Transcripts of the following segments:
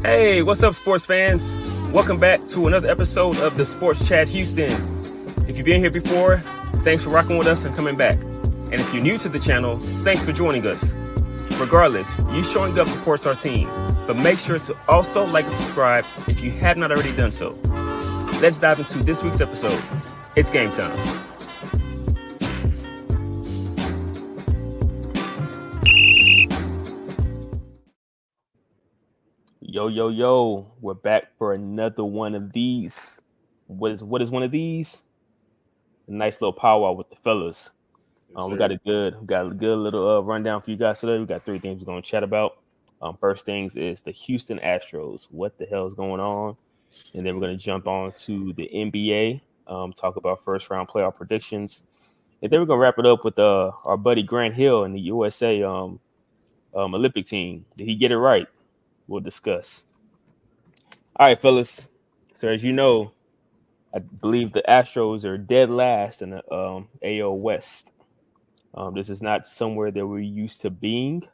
Hey, what's up, sports fans? Welcome back to another episode of the Sports Chat Houston. If you've been here before, thanks for rocking with us and coming back. And if you're new to the channel, thanks for joining us. Regardless, you showing up supports our team, but make sure to also like and subscribe if you have not already done so. Let's dive into this week's episode. It's game time. Yo, we're back for another one of these. What is one of these? A nice little powwow with the fellas. We got a good little rundown for you guys today. We got three things we're going to chat about. First things is the Houston Astros. What the hell is going on? And then we're going to jump on to the NBA, talk about first round playoff predictions. And then we're going to wrap it up with our buddy Grant Hill and the USA Olympic team. Did he get it right? We'll discuss. All right, fellas. So as you know, I believe the Astros are dead last in the AL West. This is not somewhere that we're used to being.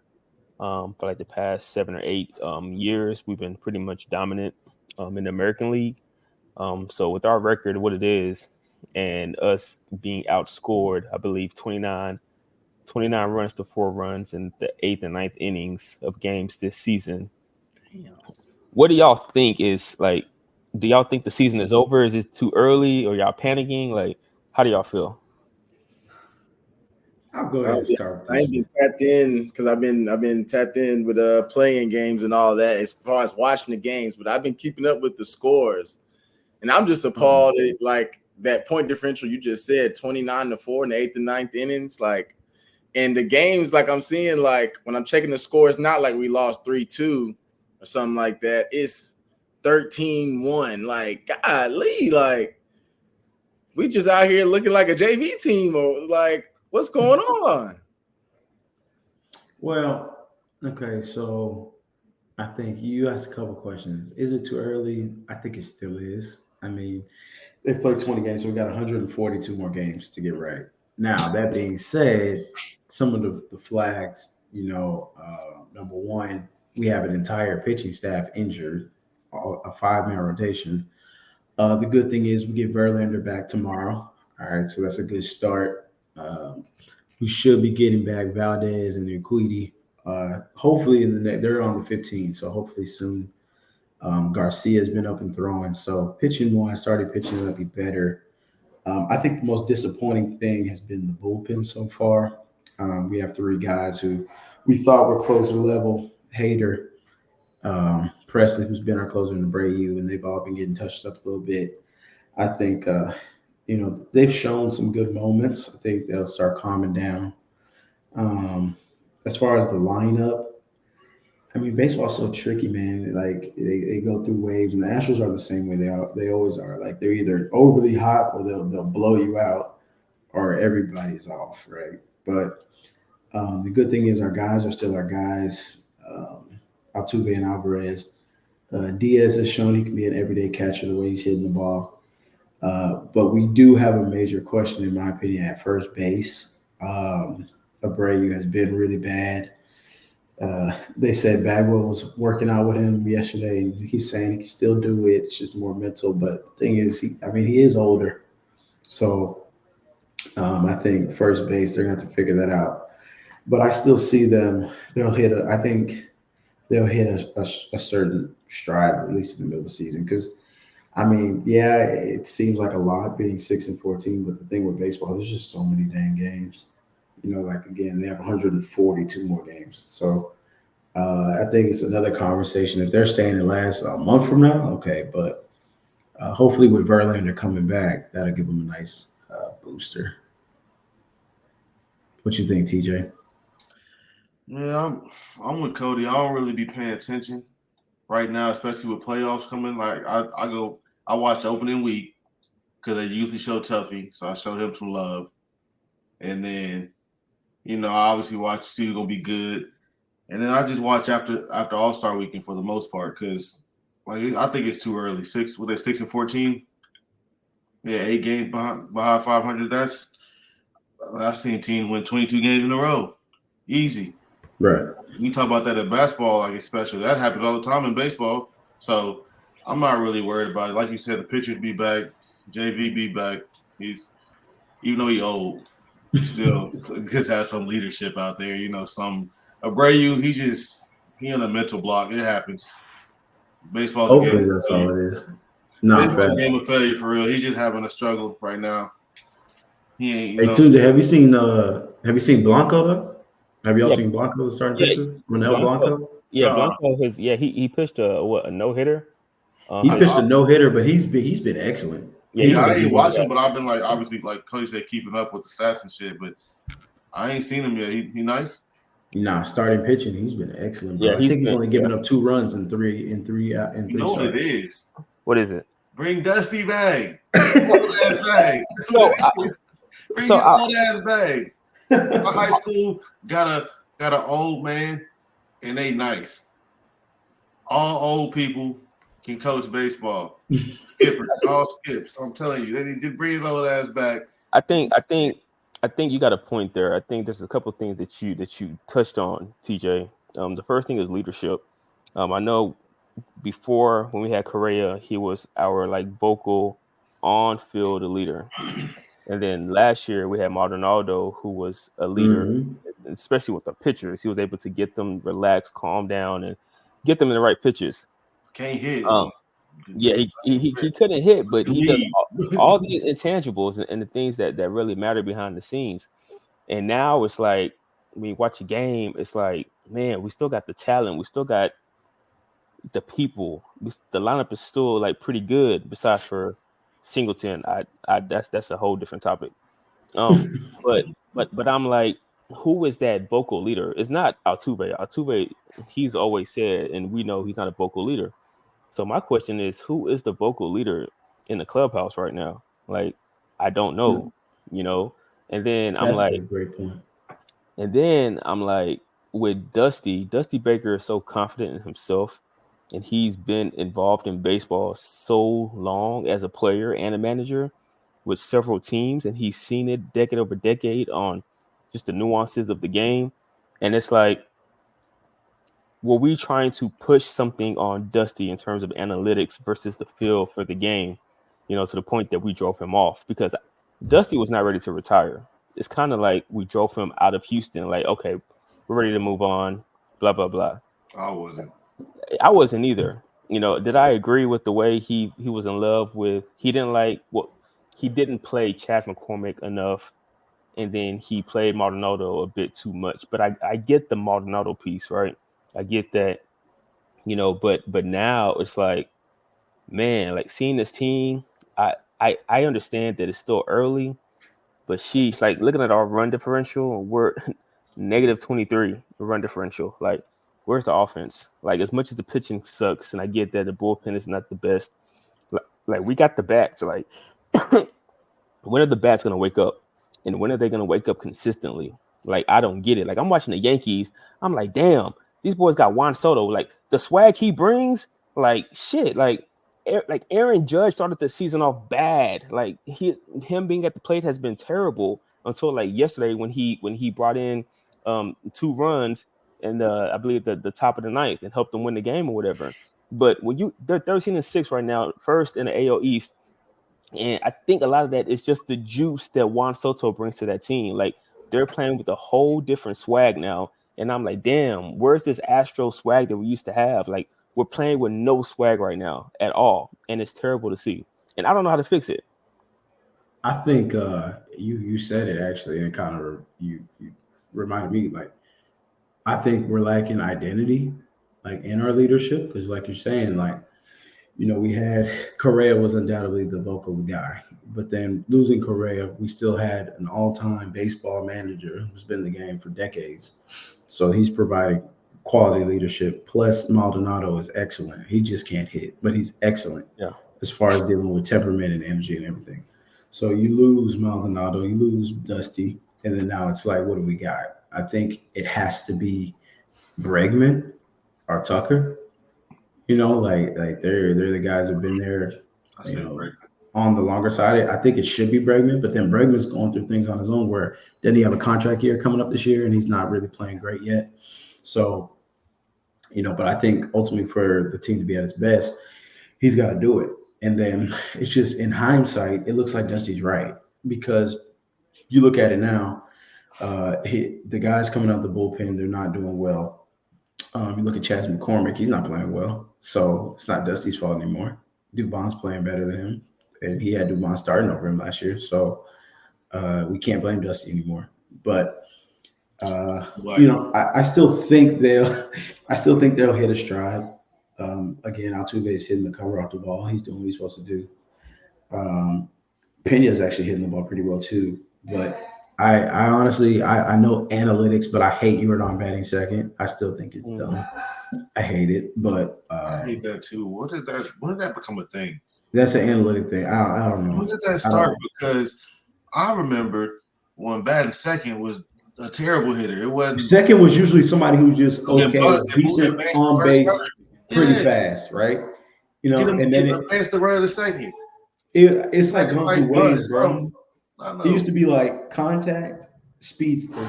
For like the past 7 or 8 years, we've been pretty much dominant in the American League. So with our record, what it is, and us being outscored, I believe 29 runs to 4 runs in the 8th and 9th innings of games this season. Damn. What do y'all think is like? Do y'all think the season is over? Is it too early, or y'all panicking? Like, how do y'all feel? I'll go ahead and start. I ain't been tapped in because I've been tapped in with playing games and all that as far as watching the games, but I've been keeping up with the scores, and I'm just appalled at like that point differential you just said, 29-4 in the 8th and 9th innings, like, and the games like I'm seeing like when I'm checking the scores, not like we lost 3-2 or something like that. It's 13-1. Like, golly, like we just out here looking like a JV team or like. What's going on? Well, okay, so I think you asked a couple questions. Is it too early? I think it still is. I mean, they've played 20 games, so we got 142 more games to get right. Now, that being said, some of the flags, number one, we have an entire pitching staff injured, a 5-man rotation. The good thing is we get Verlander back tomorrow. All right, so that's a good start. We should be getting back Valdez and Urquidy. Hopefully in the next, they're on the 15th, so hopefully soon. Garcia's been up and throwing, so pitching wise, started pitching will be better. I think the most disappointing thing has been the bullpen so far. We have 3 guys who we thought were closer level. Hader, Presley, who's been our closer in Abreu, and they've all been getting touched up a little bit. I think they've shown some good moments. I think they'll start calming down. As far as the lineup, I mean, baseball's so tricky, man. Like they go through waves, and the Astros are the same way they always are. Like they're either overly hot or they'll blow you out, or everybody's off, right? But the good thing is our guys are still our guys. Altuve and Alvarez. Diaz has shown he can be an everyday catcher the way he's hitting the ball. But we do have a major question, in my opinion, at first base. Abreu has been really bad. They said Bagwell was working out with him yesterday, and he's saying he can still do it. It's just more mental. But the thing is, he is older. So I think first base, they're going to have to figure that out. But I still see them. I think they'll hit a certain stride, at least in the middle of the season, because I mean, yeah, it seems like a lot being 6-14, but the thing with baseball, there's just so many dang games. Like again, they have 142 more games. So I think it's another conversation. If they're staying in last a month from now, okay, but hopefully with Verlander coming back, that'll give them a nice booster. What you think, TJ? Yeah, I'm with Cody. I don't really be paying attention right now, especially with playoffs coming. Like I watch opening week because they usually show Tuffy, so I show him some love, and then I obviously watch see who's gonna be good, and then I just watch after All-Star weekend for the most part because like I think it's too early. 6-14? Yeah, 8 games behind 500. I've seen teams win 22 games in a row, easy. Right. You talk about that in basketball, like especially that happens all the time in baseball. So I'm not really worried about it. Like you said, the pitchers be back, JV be back. He's even though he old, still could have some leadership out there. Some Abreu, he in a mental block. It happens. Baseball's a game Hopefully of that's all failure. it is. Nah, Baseball's a fact. game of failure for real. He's just having a struggle right now. He ain't, Hey, Tunde, have you seen Blanco though? Have y'all Yeah, seen Blanco, the starting yeah, pitcher? Ronel Blanco. Blanco? Yeah, Blanco has he pitched a no hitter. He His pitched a no hitter, but he's been excellent. yeah, He's he's I been been ain't good. good. watching, but I've been like obviously like Coach said keeping up with the stats and shit. But I ain't seen him yet. He nice. Nah, starting pitching, he's been excellent, Yeah, bro. I he's think he's been only given up 2 runs in You three know what it starts. is. what is it? Bring Dusty back. Old ass bag. So Bring so his I, old ass bag. My high school got an old man, and they nice. All old people can coach baseball. Skippers, all skips. I'm telling you, they need to bring his old ass back. I think you got a point there. I think there's a couple of things that you touched on, TJ. The first thing is leadership. I know before when we had Correa, he was our like vocal on field leader. And then last year we had Maldonado, who was a leader, Mhm. especially with the pitchers. He was able to get them relaxed, calm down, and get them in the right pitches. Can't hit. Um, yeah, he couldn't hit, but he does Lead. all the intangibles and the things that really matter behind the scenes. And now it's like when you watch a game, it's like, man, we still got the talent, we still got the people. The lineup is still like pretty good, besides for Singleton. I that's a whole different topic. But I'm like, who is that vocal leader? It's not Altuve. Altuve, he's always said, and we know he's not a vocal leader. So my question is, who is the vocal leader in the clubhouse right now? Like, I don't know, you know. And then I'm That's a like, great point. with Dusty Baker is so confident in himself, and he's been involved in baseball so long as a player and a manager with several teams, and he's seen it decade over decade on just the nuances of the game. And it's like, were we trying to push something on Dusty in terms of analytics versus the feel for the game, to the point that we drove him off? Because Dusty was not ready to retire. It's kind of like we drove him out of Houston, like, okay, we're ready to move on, blah, blah, blah. I wasn't. I wasn't either. Did I agree with the way he was in love with, he didn't play Chas McCormick enough, and then he played Maldonado a bit too much. But I get the Maldonado piece, right? I get that, but now it's like, man, like seeing this team, I understand that it's still early, but she's like looking at our run differential, we're negative 23 run differential. Like, where's the offense? Like, as much as the pitching sucks, and I get that the bullpen is not the best, like we got the bats. Like, when are the bats gonna wake up? And when are they gonna wake up consistently? Like, I don't get it. Like, I'm watching the Yankees, I'm like, damn, these boys got Juan Soto. Like, the swag he brings, like, shit. Like Aaron Judge started the season off bad. Like, him being at the plate has been terrible until like yesterday when he brought in 2 runs and I believe the top of the ninth and helped them win the game or whatever. But when they're 13-6 right now, first in the AL East. And I think a lot of that is just the juice that Juan Soto brings to that team. Like, they're playing with a whole different swag now. And I'm like, damn, where's this Astro swag that we used to have? Like, we're playing with no swag right now at all. And it's terrible to see. And I don't know how to fix it. I think you said it actually, and kind of you reminded me, like, I think we're lacking identity, like in our leadership, because like you're saying, like, we had Correa was undoubtedly the vocal guy, but then losing Correa, we still had an all-time baseball manager who's been in the game for decades. So he's providing quality leadership. Plus, Maldonado is excellent. He just can't hit, but he's excellent as far as dealing with temperament and energy and everything. So you lose Maldonado, you lose Dusty, and then now it's like, what do we got? I think it has to be Bregman or Tucker. Like they're the guys that've been there, on the longer side. I think it should be Bregman, but then Bregman's going through things on his own where doesn't he have a contract year coming up this year and he's not really playing great yet. So But I think ultimately for the team to be at its best, he's got to do it. And then it's just in hindsight, it looks like Dusty's right because you look at it now. The guys coming out the bullpen, they're not doing well. You look at Chas McCormick, he's not playing well. So it's not Dusty's fault anymore. Dubon's playing better than him, and he had Dubon starting over him last year. So we can't blame Dusty anymore. But I still think they'll hit a stride. Again, Altuve's hitting the cover off the ball. He's doing what he's supposed to do. Pena's actually hitting the ball pretty well too. But I honestly I know analytics, but I hate Jordan batting second. I still think it's dumb. I hate it, but I hate that too. When did that become a thing? That's an analytic thing. I don't know. When did that start? Because I remember when batting second was a terrible hitter. It wasn't. Second was usually somebody who's just okay, decent on base, pretty fast, right? And then it past the run of the second. It's like going through waves, bro. It used to be like contact, speedster,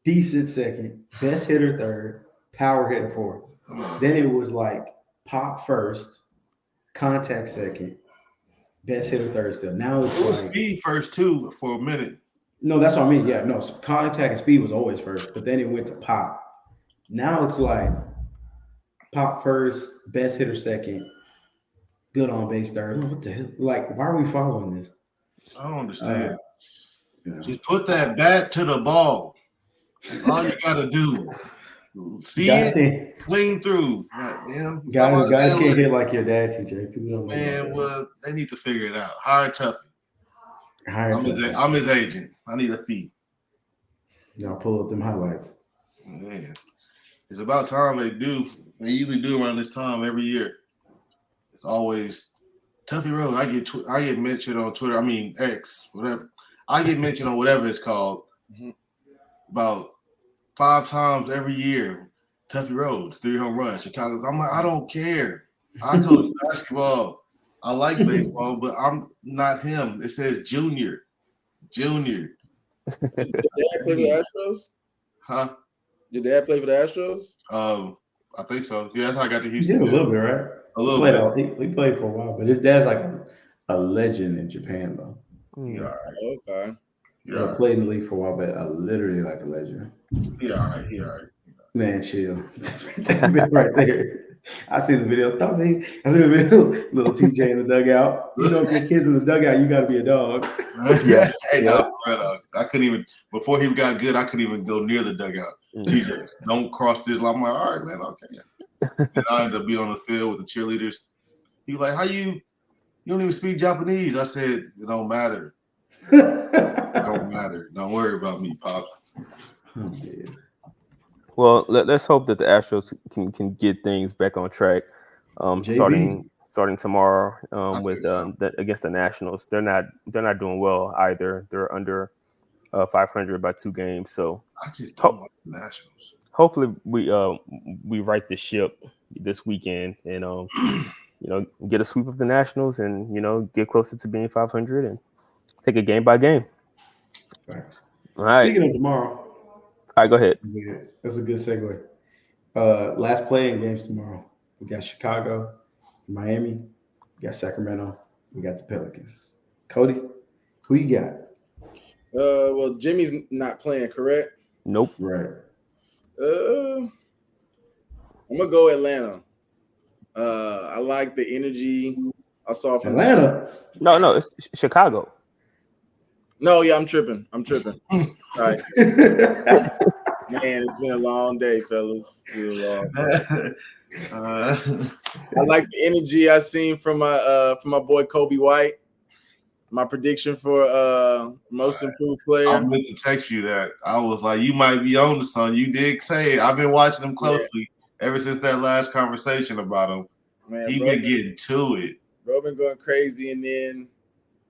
decent second, best hitter third, power hitter fourth. Then it was like pop first, contact second, best hitter third still. Now it was like speed first too for a minute. No, that's what I mean. Yeah, no, so contact and speed was always first, but then it went to pop. Now it's like pop first, best hitter second, good on base third. What the hell? Like, why are we following this? I don't understand. Just put that bat to the ball. That's all you gotta do. See it, swing through. Damn. Guys can't hit like your dad, TJ. People don't know. Man, well, they need to figure it out. Hire Tuffy. I'm his agent. I need a fee. Y'all pull up them highlights. Man, it's about time they do. They usually do around this time every year. It's always Tuffy Road. I get mentioned on Twitter. I mean X, whatever. I get mentioned on whatever it's called about 5 times every year. Tuffy Roads, 3 home runs, Chicago. I'm like, I don't care. I coach basketball. I like baseball, but I'm not him. It says junior. Did Dad play for the Astros? Huh? Did Dad play for the Astros? I think so. Yeah, that's how I got to Houston. He did a little bit, right? A little bit. He played for a while, but his dad's like a legend in Japan, though. Yeah. Okay. Yeah. Played in the league for a while, but literally like a legend. He all right. Man, chill. Right there. I see the video. I see the video. Little TJ in the dugout. If your kid's in the dugout, you got to be a dog. Yeah. Hey, no, I couldn't even. Before he got good, I couldn't even go near the dugout. TJ, don't cross this line. I'm like, all right, man, okay. And I ended up being on the field with the cheerleaders. He was like, how you don't even speak Japanese? I said, it don't matter. It don't matter. Don't worry about me, Pops. Oh, well, let's hope that the Astros can get things back on track. Starting tomorrow with against the Nationals. They're not doing well either. They're under 500 by 2 games. So I just don't like the Nationals. Hopefully we right the ship this weekend and get a sweep of the Nationals and get closer to being 500 and take it game by game. Thanks. All right. Speaking of tomorrow. All right, go ahead. That's a good segue. Last playing games tomorrow. We got Chicago, Miami, we got Sacramento, we got the Pelicans. Cody, who you got? Well, Jimmy's not playing, correct? Nope. Right. I'm gonna go Atlanta. I like the energy I saw from Atlanta. No, it's Chicago. No, yeah, I'm tripping. All right. Man, it's been a long day, fellas. I like the energy I seen from my boy Kobe White. My prediction for most improved player. I meant to text you that. I was like, you might be on to something. You did say it. I've been watching him closely ever since that last conversation about him. Man, he been getting to it. Bro been going crazy, and then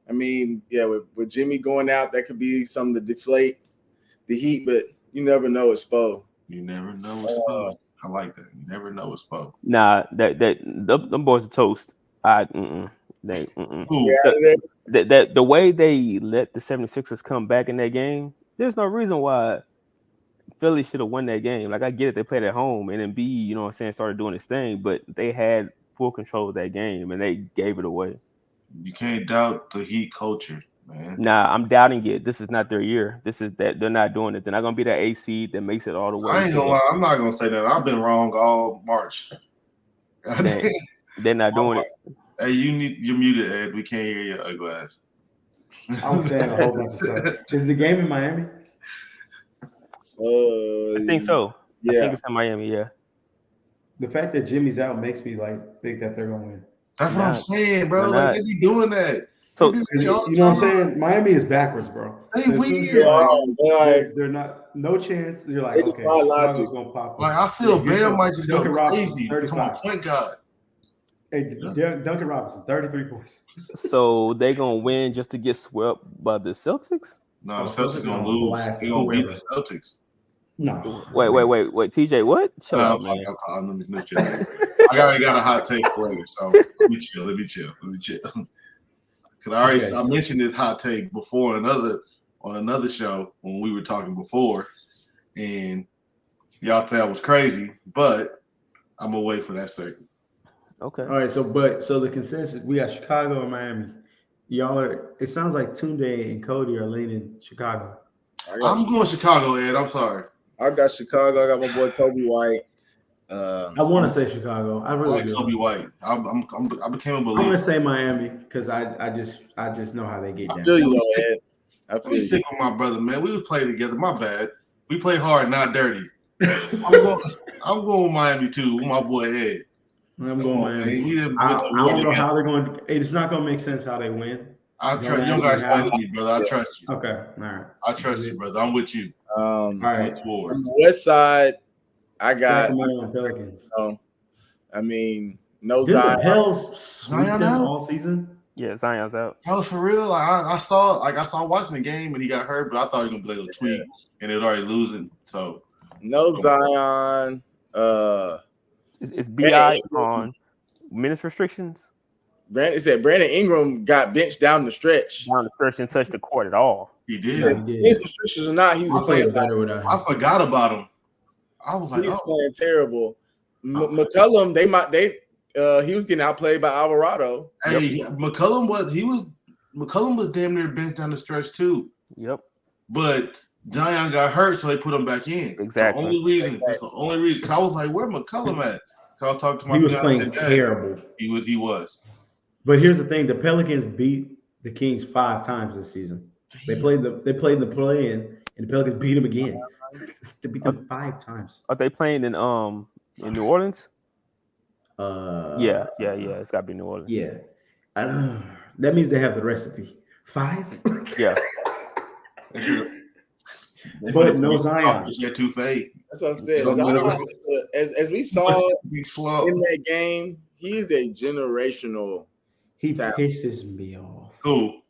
I mean, yeah, with Jimmy going out, that could be something to deflate the heat, but you never know it's Spo. You never know it's Spo. I like that. You never know it's Spo. Nah, them boys are toast. The way they let the 76ers come back in that game, there's no reason why Philly should have won that game. Like I get it, they played at home, and then B, you know what I'm saying, started doing his thing, but they had full control of that game, and they gave it away. You can't doubt the Heat culture, man. Nah, I'm doubting it. This is not their year. This is that they're not doing it. They're not gonna be that AC that makes it all the way. I ain't gonna lie. I'm not gonna say that. I've been wrong all March. They're not doing it. Hey, you're muted, Ed. We can't hear your ugly ass. I was saying a whole bunch of stuff. Is the game in Miami? I think so. Yeah. I think it's in Miami. Yeah. The fact that Jimmy's out makes me think that they're gonna win. That's what I'm saying, bro. Like they be doing that. So you know what I'm saying? Miami is backwards, bro. They weird. They're not no chance. You're like, okay, Chicago's gonna pop. Like I feel Bam might just go crazy. 35. Come on, point guard. Hey, Duncan Robinson, 33 points. So they gonna win just to get swept by the Celtics? No, the Celtics gonna lose. They're gonna beat the Celtics. No. Wait. TJ, what? Shut up, man. I already got a hot take for later, so let me chill. Because I mentioned this hot take before on another show when we were talking before, and y'all thought I was crazy, but I'm gonna wait for that second. Okay. All right. So the consensus, we got Chicago and Miami. Y'all are. It sounds like Tunde and Cody are leaning Chicago. I'm going Chicago, Ed. I'm sorry. I got Chicago. I got my boy Kobe White. I want to say Chicago. I really do. Kobe White. I became a believer. I'm gonna say Miami because I just know how they get down. I feel you, Ed. Let me stick with my brother, man. We was playing together. My bad. We play hard, not dirty. I'm going with Miami too. With my boy Ed. I'm going Miami. I don't know how they're going. It's not going to make sense how they win. I trust you guys. Better than me, brother. I trust you. Okay, all right. I trust you, brother. I'm with you. All right. On the west side, I got Sacramento Pelicans. I mean, no Did Zion. the Pels sweep them all season? Yeah, Zion's out. That was for real. Like I saw watching the game and he got hurt, but I thought he was gonna play a tweak and it was already losing. So no Zion. Is BI on minutes restrictions? It said Brandon Ingram got benched down the stretch. Down the stretch and touched the court at all. He did. His restrictions or not, he was playing better without him. I forgot about him. I was like, he was playing terrible. McCollum, he was getting outplayed by Alvarado. Hey, McCollum was damn near benched down the stretch too. Yep. But Zion got hurt, so they put him back in. Exactly. That's the only reason. Cause I was like, where McCollum at? Cause I was talking to my He was playing terrible. He was. But here's the thing: the Pelicans beat the Kings 5 times this season. They played the play-in, and the Pelicans beat them again. They beat them 5 times. Are they playing in New Orleans? Yeah. It's got to be New Orleans. Yeah, that means they have the recipe. 5. Yeah. But no Zion. That's what I said. Zion, as we saw in that game, he is a generational. He talent. pisses me off. Who?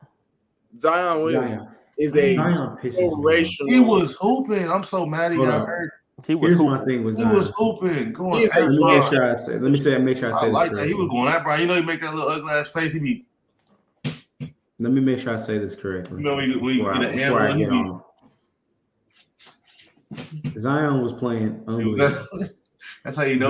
Zion Williams is a generational. He was hooping. I'm so mad he got hurt. Here's my thing with Zion. He was hooping. Going. Let me make sure I say I like this that. He was going at Brian. You know, he make that little ugly ass face. He be. Let me make sure I say this correctly. You know, before I get on. Zion was playing unbelievable. That's how you know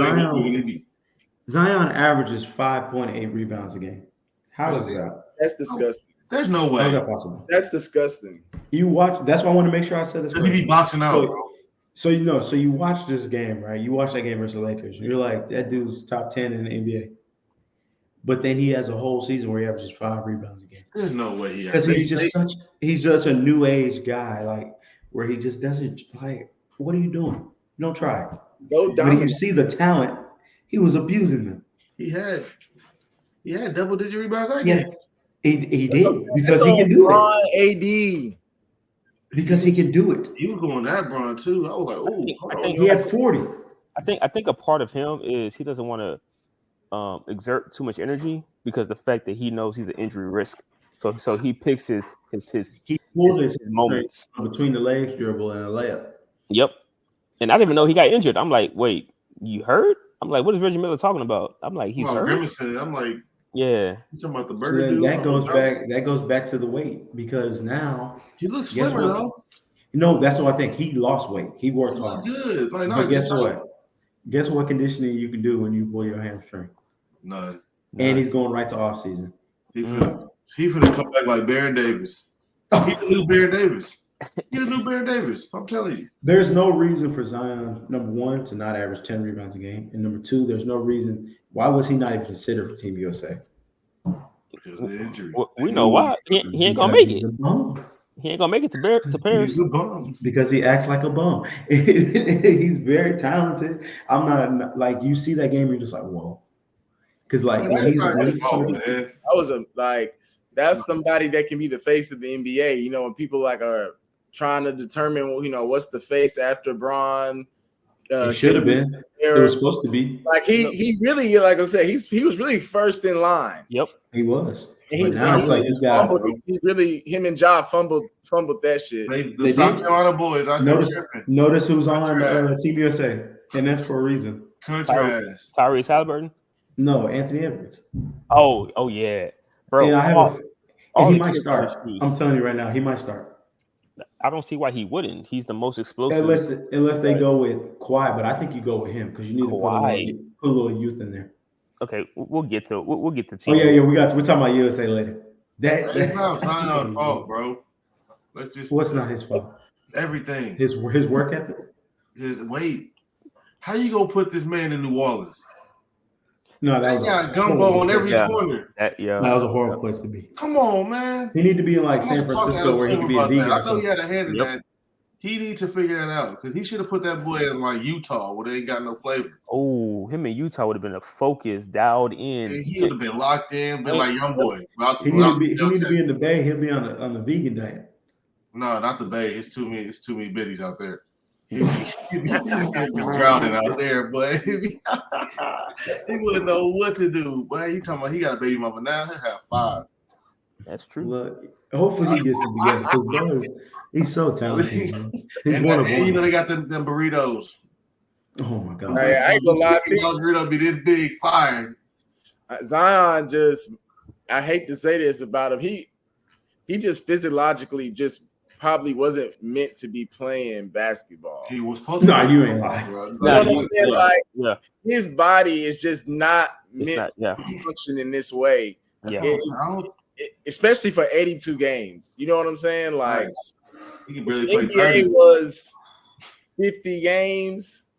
Zion averages 5.8 rebounds a game. How is that? That's disgusting. There's no way. How is that possible? That's disgusting. You watch. That's why I want to make sure I said this. He be boxing out, bro. So you watch this game, right? You watch that game versus the Lakers. You're like, that dude's top 10 in the NBA. But then he has a whole season where he averages 5 rebounds a game. There's no way he. Because he's just a new age guy, like where he just doesn't like. What are you doing? Don't try it. Go down. When you see the talent, he was abusing them. He had double-digit rebounds that game. He did because he can do it. AD. Because he can do it. He was going that Bron too. I was like, oh, he had 40. I think a part of him is he doesn't want to exert too much energy because the fact that he knows he's an injury risk. So he picks his moments between the legs dribble and a layup. Yep. And I didn't even know he got injured. I'm like, wait, you hurt? I'm like, what is Reggie Miller talking about? I'm like, he's hurt. I'm like, yeah. You talking about the burger dude? That goes back to the weight because now he looks slimmer though. No, that's what I think. He lost weight. He worked He looked hard. good. Like, But not guess good. what? Guess what conditioning you can do when you pull your hamstring? None. And he's going right to off season. He finna come back like Baron Davis. He the new Baron Davis. He the new Baron Davis. I'm telling you. There's no reason for Zion, number one, to not average 10 rebounds a game. And number two, there's no reason. Why was he not even considered for Team USA? Because of the injury. We know why. He ain't gonna make it. He ain't gonna make it to Paris. He's a bum. Because he acts like a bum. He's very talented. I'm not like you see that game, you're just like, whoa. Because like when he's that's somebody that can be the face of the NBA. You know, when people like are trying to determine, what's the face after Bron. It should have been. It was supposed to be. Like he really, like I said, he was really first in line. Yep, he was. And now it's like he's got. He really, him and Ja fumbled that shit. The South Carolina boys. Notice who's on Team USA, and that's for a reason. Contrast. Tyrese Halliburton. No, Anthony Edwards. Oh yeah, bro. And he might start. I'm telling you right now, he might start. I don't see why he wouldn't. He's the most explosive. Unless they go with Kawhi, but I think you go with him because you need to put a little youth in there. Okay, we'll get to team. Oh yeah, we're talking about USA later. That's not Zion's fault, bro. What's not his fault? Everything. His work ethic. His weight. How you gonna put this man in New Orleans? No, that was got gumbo on every corner. That was a horrible place to be. Come on, man. He need to be in like San Francisco where he could be a vegan. I know he had a hand in that. He needs to figure that out because he should have put that boy in like Utah where they ain't got no flavor. Oh, him in Utah would have been a focus, dialed in. Yeah, he would have been locked in, been like young boy. He need to be in the Bay. He'll be on the vegan diet. No, not the Bay. It's too many biddies out there. He'd be drowning out there, but he wouldn't know what to do. But he talking about he got a baby mama now. He'll have 5. That's true. Look, hopefully he gets it together because bro, he's so talented. He's one of them. You know they got them burritos. Oh my god! Hey, I ain't gonna lie. Burrito be this big, fire. Zion I hate to say this about him. He just physiologically just probably wasn't meant to be playing basketball. He was supposed to. No, you ain't lying. His body is just not meant to function in this way. Yeah. Especially for 82 games. You know what I'm saying? Like, he can really play NBA was 50 games.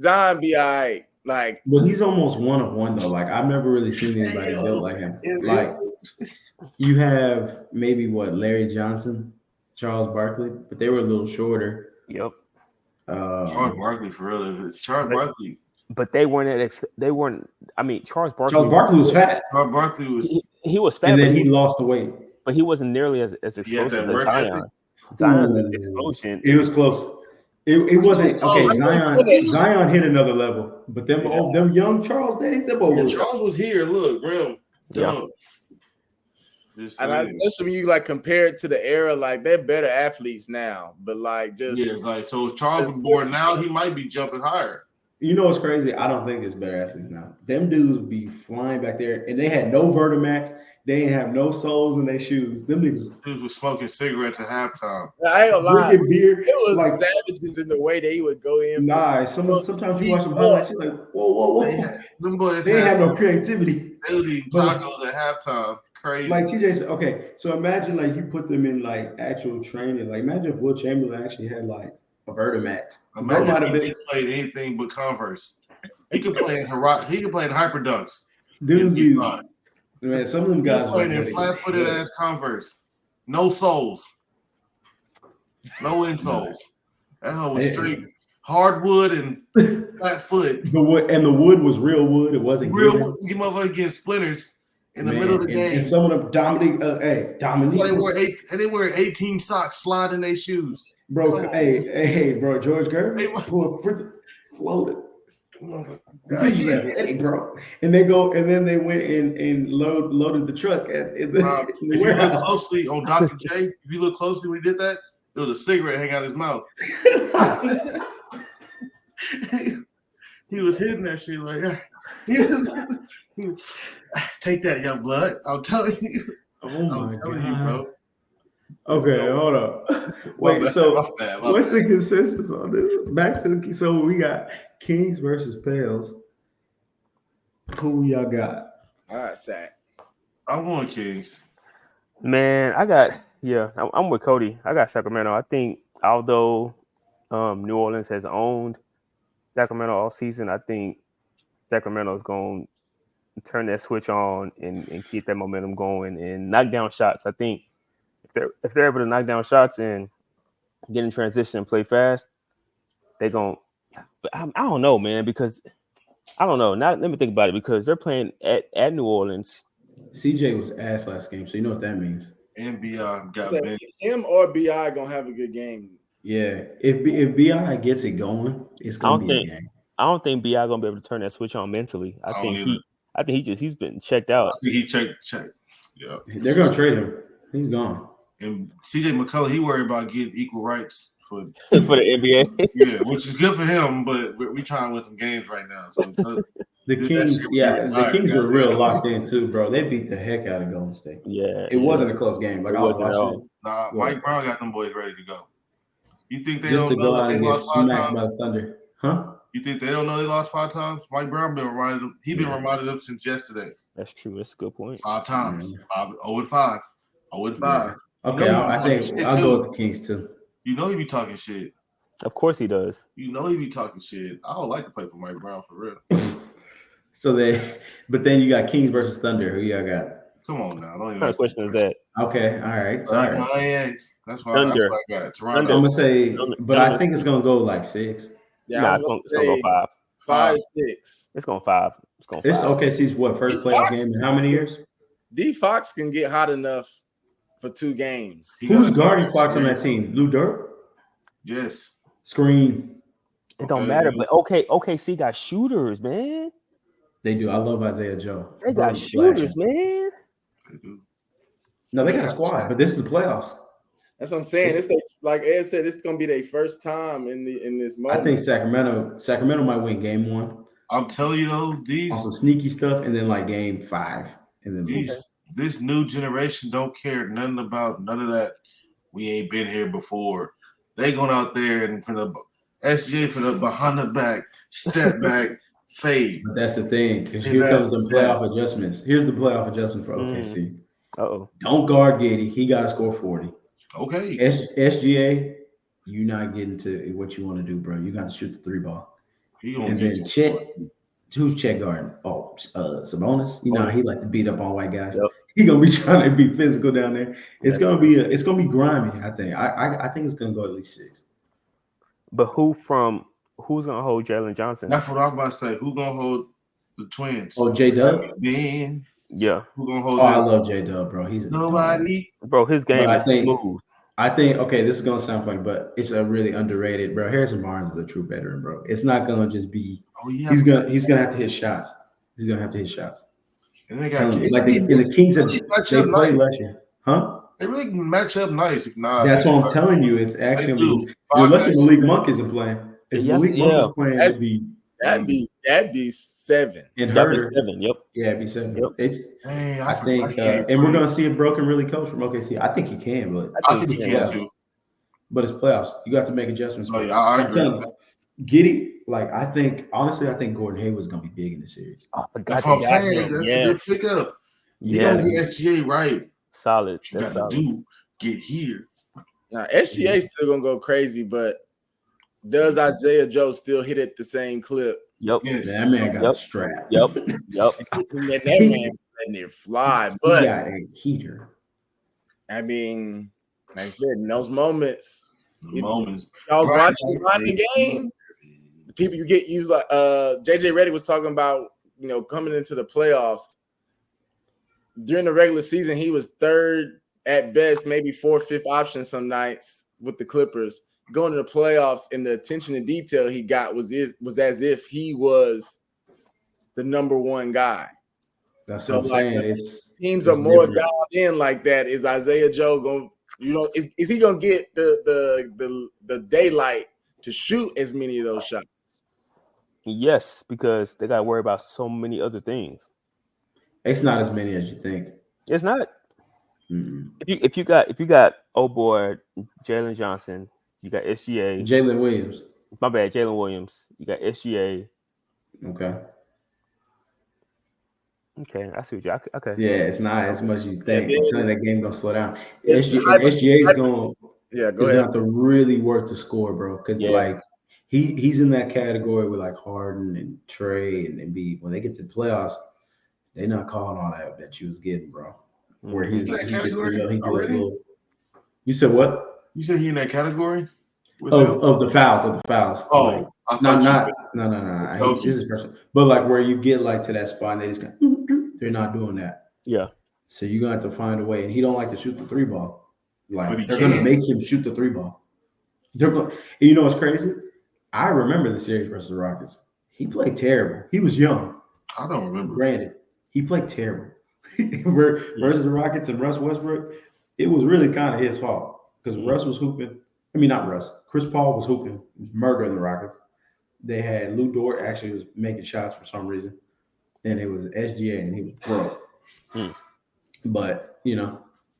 Zion be all right. Like, but he's almost one of one though. Like, I've never really seen anybody built like him. Like, you have maybe Larry Johnson, Charles Barkley, but they were a little shorter. Yep. Charles Barkley for real. Charles Barkley. But they weren't. I mean, Charles Barkley. Charles Barkley was fat. Charles Barkley was. He was fat, and then he lost the weight. But he wasn't nearly as explosive as Zion. Zion's explosion. It was close. It wasn't okay. Zion hit another level, but them young Charles days, Charles was here. Look, real dumb. And especially when you like compare it to the era, like they're better athletes now. But like so if Charles was born now, he might be jumping higher. You know what's crazy? I don't think it's better athletes now. Them dudes be flying back there, and they had no Vertimax. They didn't have no soles in their shoes. Them niggas was smoking cigarettes at halftime. I ain't gonna lie. Beer, it was like savages in the way they would go in. Nah, sometimes you watch them highlights, you're like, whoa. Them boys they didn't have no creativity. They would eat tacos at halftime. Crazy. Like TJ said, okay, so imagine like you put them in like actual training. Like imagine if Will Chamberlain actually had like a Vertimax. Imagine he played anything but Converse. He could play in Hyper Dunks. Dude, man, some of them guys playing in flat-footed ass Converse, no soles, no insoles. That hoe was straight hardwood and flat foot. The wood was real wood. It wasn't real wood. You motherfuckers getting splinters in the middle of the game. And some of them Dominique. They wear 18 socks sliding their shoes. Bro, bro, George Gervin floated. Bro. And they went and loaded the truck at the if you look closely on Dr. J, if you look closely when he did that, there was a cigarette hanging out his mouth. He was hitting that shit like he was, take that, young blood. I'm telling you. Oh my God. You, bro. Okay, hold up. Wait, My so bad. what's the consensus on this? Back to the so we got Kings versus Pales. Who y'all got? All right, Sack. I'm going Kings. Man, I'm with Cody. I got Sacramento. I think although New Orleans has owned Sacramento all season, I think Sacramento is going to turn that switch on and keep that momentum going and knock down shots. I think if they're able to knock down shots and get in transition and play fast, they're going. But I don't know, man, because I don't know. Now let me think about it because they're playing at New Orleans. CJ was ass last game, so you know what that means. NBA got So benched. him or Bi gonna have a good game. Yeah, if Bi gets it going, it's I gonna don't be a think game. I don't think Bi gonna be able to turn that switch on mentally. I don't either. I think he's been checked I out. think he checked. Yeah. They're gonna trade him. He's gone. And CJ McCullough, he worried about getting equal rights for For the NBA. yeah, which is good for him, but we trying to win some games right now. So The that Kings, shit when he the retired, Kings were goddamn. real locked in too, bro. They beat the heck out of Golden State. Yeah, It wasn't a close game. Like It I was wasn't at watching all. it. Nah, Go Mike ahead. Brown got them boys ready to go. You think they Just to don't know go that out they and get lost 5 smacked by times? the Thunder, huh? You think they don't know they lost 5 times? Mike Brown been reminded them. He been reminded them since yesterday. That's true. That's a good point. 5 times. Yeah. 0-5. 0-5. Okay, You know I think I'll go with the Kings too. You know he be talking shit. Of course he does. You know he be talking shit. I don't like to play for Mike Brown for real. But then you got Kings versus Thunder. Who y'all got? Come on now. Don't What even kind of question is that? Okay, all right, Sorry. sorry. That's why Thunder. I got I'm Toronto. gonna say, Gentlemen- but I think it's gonna go like 6. Yeah, Nah, I'm it's gonna gonna go say 5. 5-6. It's going 5. It's going 5. It's OKC's what first D playoff Fox game in how many years? D Fox can get hot enough for 2 games. He Who's got a guarding good Fox on screen. that team? Lou Dort? Yes. Screen. It don't Okay, matter, yeah. but OKC got shooters, man. They do. I love Isaiah Joe. They Bro, got shooters, flashing. man. They do. No, they got a squad, but this is the playoffs. That's what I'm saying. It's like Ed said, it's gonna be their first time in this moment. I think Sacramento might win game 1 I'm telling you though, on some sneaky stuff, and then like game 5, and then lose. this new generation don't care nothing about none of that. We ain't been here before. They going out there and for the SGA for the behind the back, step back, fade. But that's the thing, because His here ass comes the is playoff adjustments. Here's the playoff adjustment for OKC. Uh-oh. Don't guard Giddy. He got to score 40. Okay. SGA, you're not getting to what you want to do, bro. You got to shoot the 3 ball. He gonna And get then to Chet, who's Chet guarding? Oh, Sabonis. You know, he like to beat up on white guys. Yep. He gonna be trying to be physical down there. It's gonna be grimy. I think. I think it's gonna go at least 6. But who's gonna hold Jalen Johnson? That's what I was about to say. Who gonna hold the Twins? Oh, J-Dub? Ben. Yeah, Who gonna hold Oh, I them? love J-Dub, bro. He's a dog. Nobody. bro, his game But is smooth. I think, okay, this is gonna sound funny, but it's a really underrated, bro. Harrison Barnes is a true veteran, bro. It's not gonna just be. Oh yeah. He's gonna have to hit shots. He's gonna have to hit shots. And they got Telling you, like the Kings have they played last year, huh? They really match up nice. If not, That's what I'm telling you. It's actually do. you're lucky Malik Monk isn't playing. If Yes, Malik Monk is playing, it'd be that'd be 7. and That'd Herder. be 7. Yep. Yeah, it'd be 7. Yep. It's Dang, I think, and we're gonna see a broken really coach from OKC. I think he can, but I think he can too. But it's playoffs. You got to make adjustments. Oh, yeah, I agree. Giddy, like I think Gordon Hayward's gonna be big in the series. Oh, I forgot That's what I'm they got saying. him. That's Yes. a good pickup. You Yes. gotta get SGA right. Solid. What you That's gotta solid. do, get here. Now SGA still gonna go crazy, but does Isaiah Joe still hit at the same clip? Yep. Yes. That man got Yep. strapped. Yep. That man letting it fly. He But got a heater. I mean, like I said, in those moments, Moments. I was Right. watching the game. The people you get used like JJ Reddick was talking about, coming into the playoffs. During the regular season, he was 3rd at best, maybe 4th, 5th option some nights with the Clippers. Going to the playoffs and the attention to detail he got was as if he was the number 1 guy. That's what I'm saying. Teams are more dialed in like that. Is Isaiah Joe going? Is he going to get the daylight to shoot as many of those shots? Yes, because they got to worry about so many other things. It's not as many as you think. It's not. Mm-mm. If you got oh boy Jalen Johnson, you got SGA. Jalen Williams. My bad, Jalen Williams. You got SGA. Okay. Okay, I see what you. Okay. Yeah, it's not as much as you Yeah, think. I'm telling then you, that game gonna slow down. it's SGA yeah. Go is ahead. gonna have to really work to score, bro. Because Yeah. like he's in that category with like Harden and Trey and Embiid. When they get to the playoffs, they're not calling all that you was getting, bro. Where Mhm. In he that gets category he do that already? little. You said what? You said he in that category with them? Of the fouls. Like Oh, I thought you meant no. the This coaching. is personal. But like where you get like to that spot and they just go, they're not doing that. Yeah. So you're gonna have to find a way. And he don't like to shoot the three ball. But he Like they're gonna can. make him shoot the three ball. They're going. You know what's crazy? I remember the series versus the Rockets. He played terrible. He was young. I don't remember. Granted, he played terrible. Versus the Rockets and Russ Westbrook, it was really kind of his fault because Russ was hooping. I mean, not Russ. Chris Paul was hooping, he was murdering the Rockets. They had Lou Dort actually was making shots for some reason, and it was SGA, and he was broke. Mm. But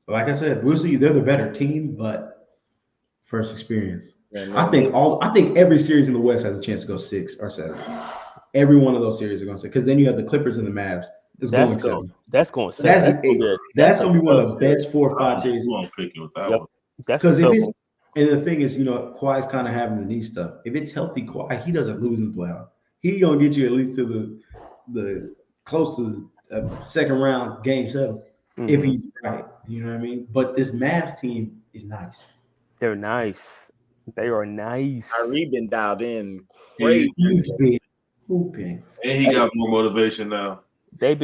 like I said, we'll see. They're the better team, but first experience. And I think every series in the West has a chance to go 6 or 7. Every one of those series are going to say because then you have the Clippers and the Mavs. It's going 7. That's going 7. That's going to be one of the series. best 4 or 5 series. You won't pick with that Yep. one. That's Because if tough it's one. and the thing is, Kawhi's kind of having the knee stuff. If it's healthy, Kawhi, he doesn't lose in the playoff. He gonna get you at least to the close to the second round, game 7, if he's right. You know what I mean? But this Mavs team is nice. They're nice. They are nice. Kyrie been dialed in crazy. He's been hooping. And he got more motivation now. They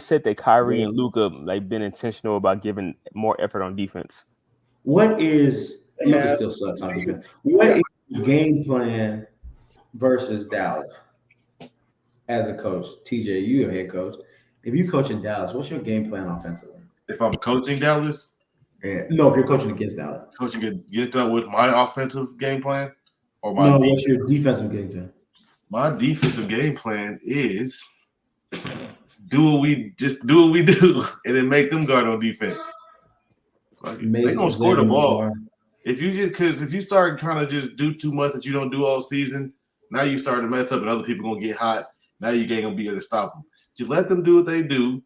said that Kyrie and Luka like been intentional about giving more effort on defense. What is Luka still sucks on defense? What is your game plan versus Dallas as a coach? TJ, you a head coach. If you coach in Dallas, what's your game plan offensively? If I'm coaching Dallas, No, if you're coaching against Dallas. coaching get that with my offensive game plan or my what's your defensive game plan? My defensive game plan is do what we do and then make them guard on defense. Like, they're gonna score the ball. If you start trying to just do too much that you don't do all season, now you start to mess up and other people gonna get hot. Now you ain't gonna be able to stop them. Just let them do what they do.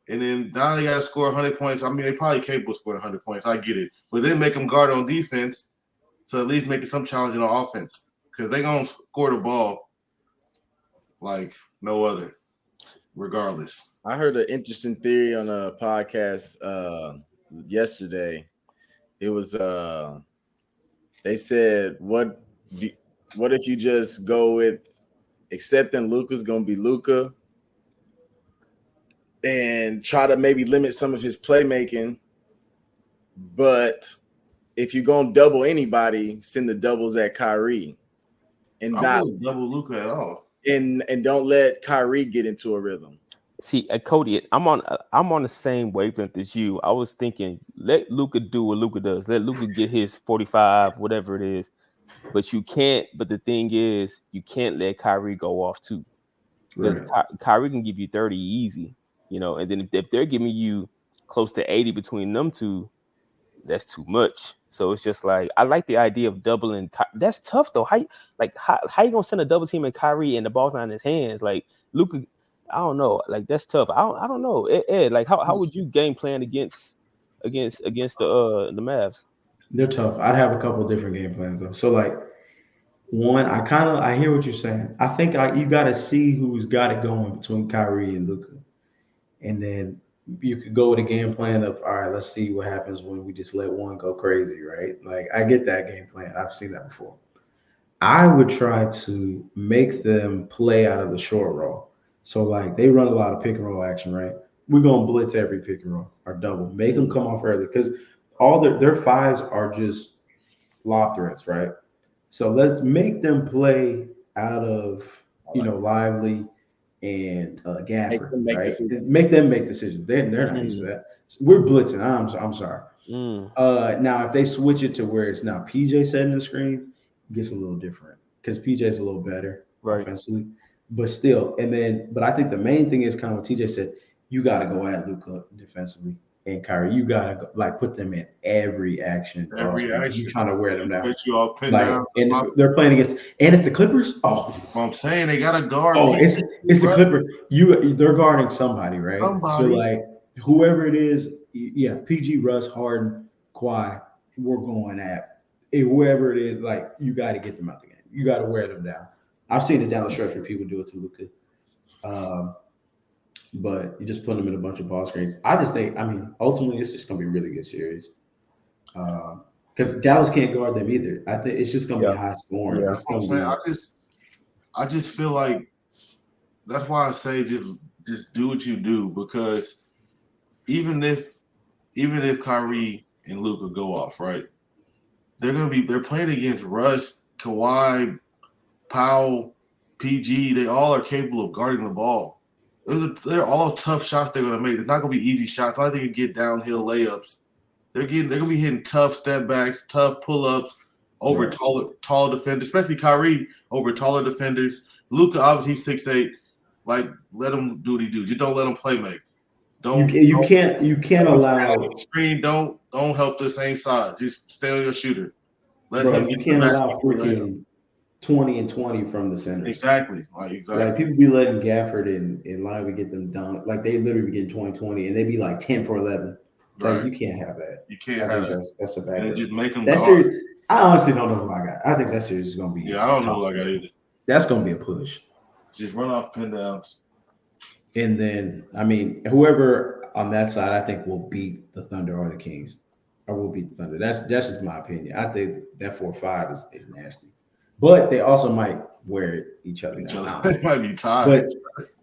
And then now they got to score 100 points. I mean, they probably capable of scoring 100 points. I get it. But then make them guard on defense to at least make it some challenging on offense because they're going to score the ball like no other, regardless. I heard an interesting theory on a podcast yesterday. It was they said, what if you just go with accepting Luka's going to be Luka and try to maybe limit some of his playmaking. But if you're going to double anybody, send the doubles at Kyrie. And I not wouldn't double Luka at all. And don't let Kyrie get into a rhythm. See, Cody, I'm on the same wavelength as you. I was thinking, let Luka do what Luka does. Let Luka get his 45, whatever it is. But you can't. But the thing is, you can't let Kyrie go off too, because Kyrie can give you 30 easy. And then if they're giving you close to 80 between them two, that's too much. So it's just like, I like the idea of doubling. That's tough though. How you gonna send a double team at Kyrie and the ball's not in his hands? Like Luka, I don't know. Like that's tough. I don't know. Ed, like how would you game plan against the Mavs? They're tough. I'd have a couple different game plans though. So like one, I hear what you're saying. I think you got to see who's got it going between Kyrie and Luka. And then you could go with a game plan of, all right, let's see what happens when we just let one go crazy, right? Like, I get that game plan. I've seen that before. I would try to make them play out of the short roll. So, like, they run a lot of pick and roll action, right? We're going to blitz every pick and roll or double. Make them come off early because all their fives are just lob threats, right? So let's make them play out of, Lively and Gaffer, right? Make them make decisions. They're not used to that. We're blitzing. I'm sorry. Now, if they switch it to where it's now PJ setting the screens, it gets a little different because PJ's a little better offensively. But still, but I think the main thing is kind of what TJ said. You got to go at Luka defensively. and Kyrie, you gotta like put them in every action. Every action. You trying to wear them down. You all pinned Like, down. and they're playing against, and it's the Clippers. Oh, Well, I'm saying they got to guard. it's the Clippers. They're guarding somebody, right? So like whoever it is, yeah, PG, Russ, Harden, Kawhi, we're going at whoever it is. Like you got to get them out the game. You got to wear them down. I've seen it down the stretch where people do it to Luka. But you just put them in a bunch of ball screens. I just think, ultimately, it's just going to be a really good series. Because Dallas can't guard them either. I think it's just going to be high scoring. Yeah. It's going to be. I just feel like that's why I say just do what you do, because even if Kyrie and Luka go off, right, they're playing against Russ, Kawhi, Powell, PG. They all are capable of guarding the ball. They're all tough shots they're going to make. They're not going to be easy shots. I think you can get downhill layups. They're going to be hitting tough step backs, tough pull-ups over tall defenders, especially Kyrie over taller defenders. Luka, obviously, he's 6'8". Like, let him do what he do. Just don't let him play make. You can't allow screen. Don't help the same side. Just stay on your shooter. You can't allow freaking 20 and 20 from the centers. Exactly. Like people be letting Gafford and Lively get them done. Like they literally be getting 20-20 and they be like 10 for 11. Like right. You can't have that. You can't have that. That's a bad. And just make them. That series, I honestly don't know who I got. I think that series is gonna be. Yeah, I don't know who I got either. That's gonna be a push. Just run off pin downs. And then whoever on that side, I think will beat the Thunder or the Kings, or will beat the Thunder. That's just my opinion. I think that 4-5 is nasty, but they also might wear each other. They might be tied. But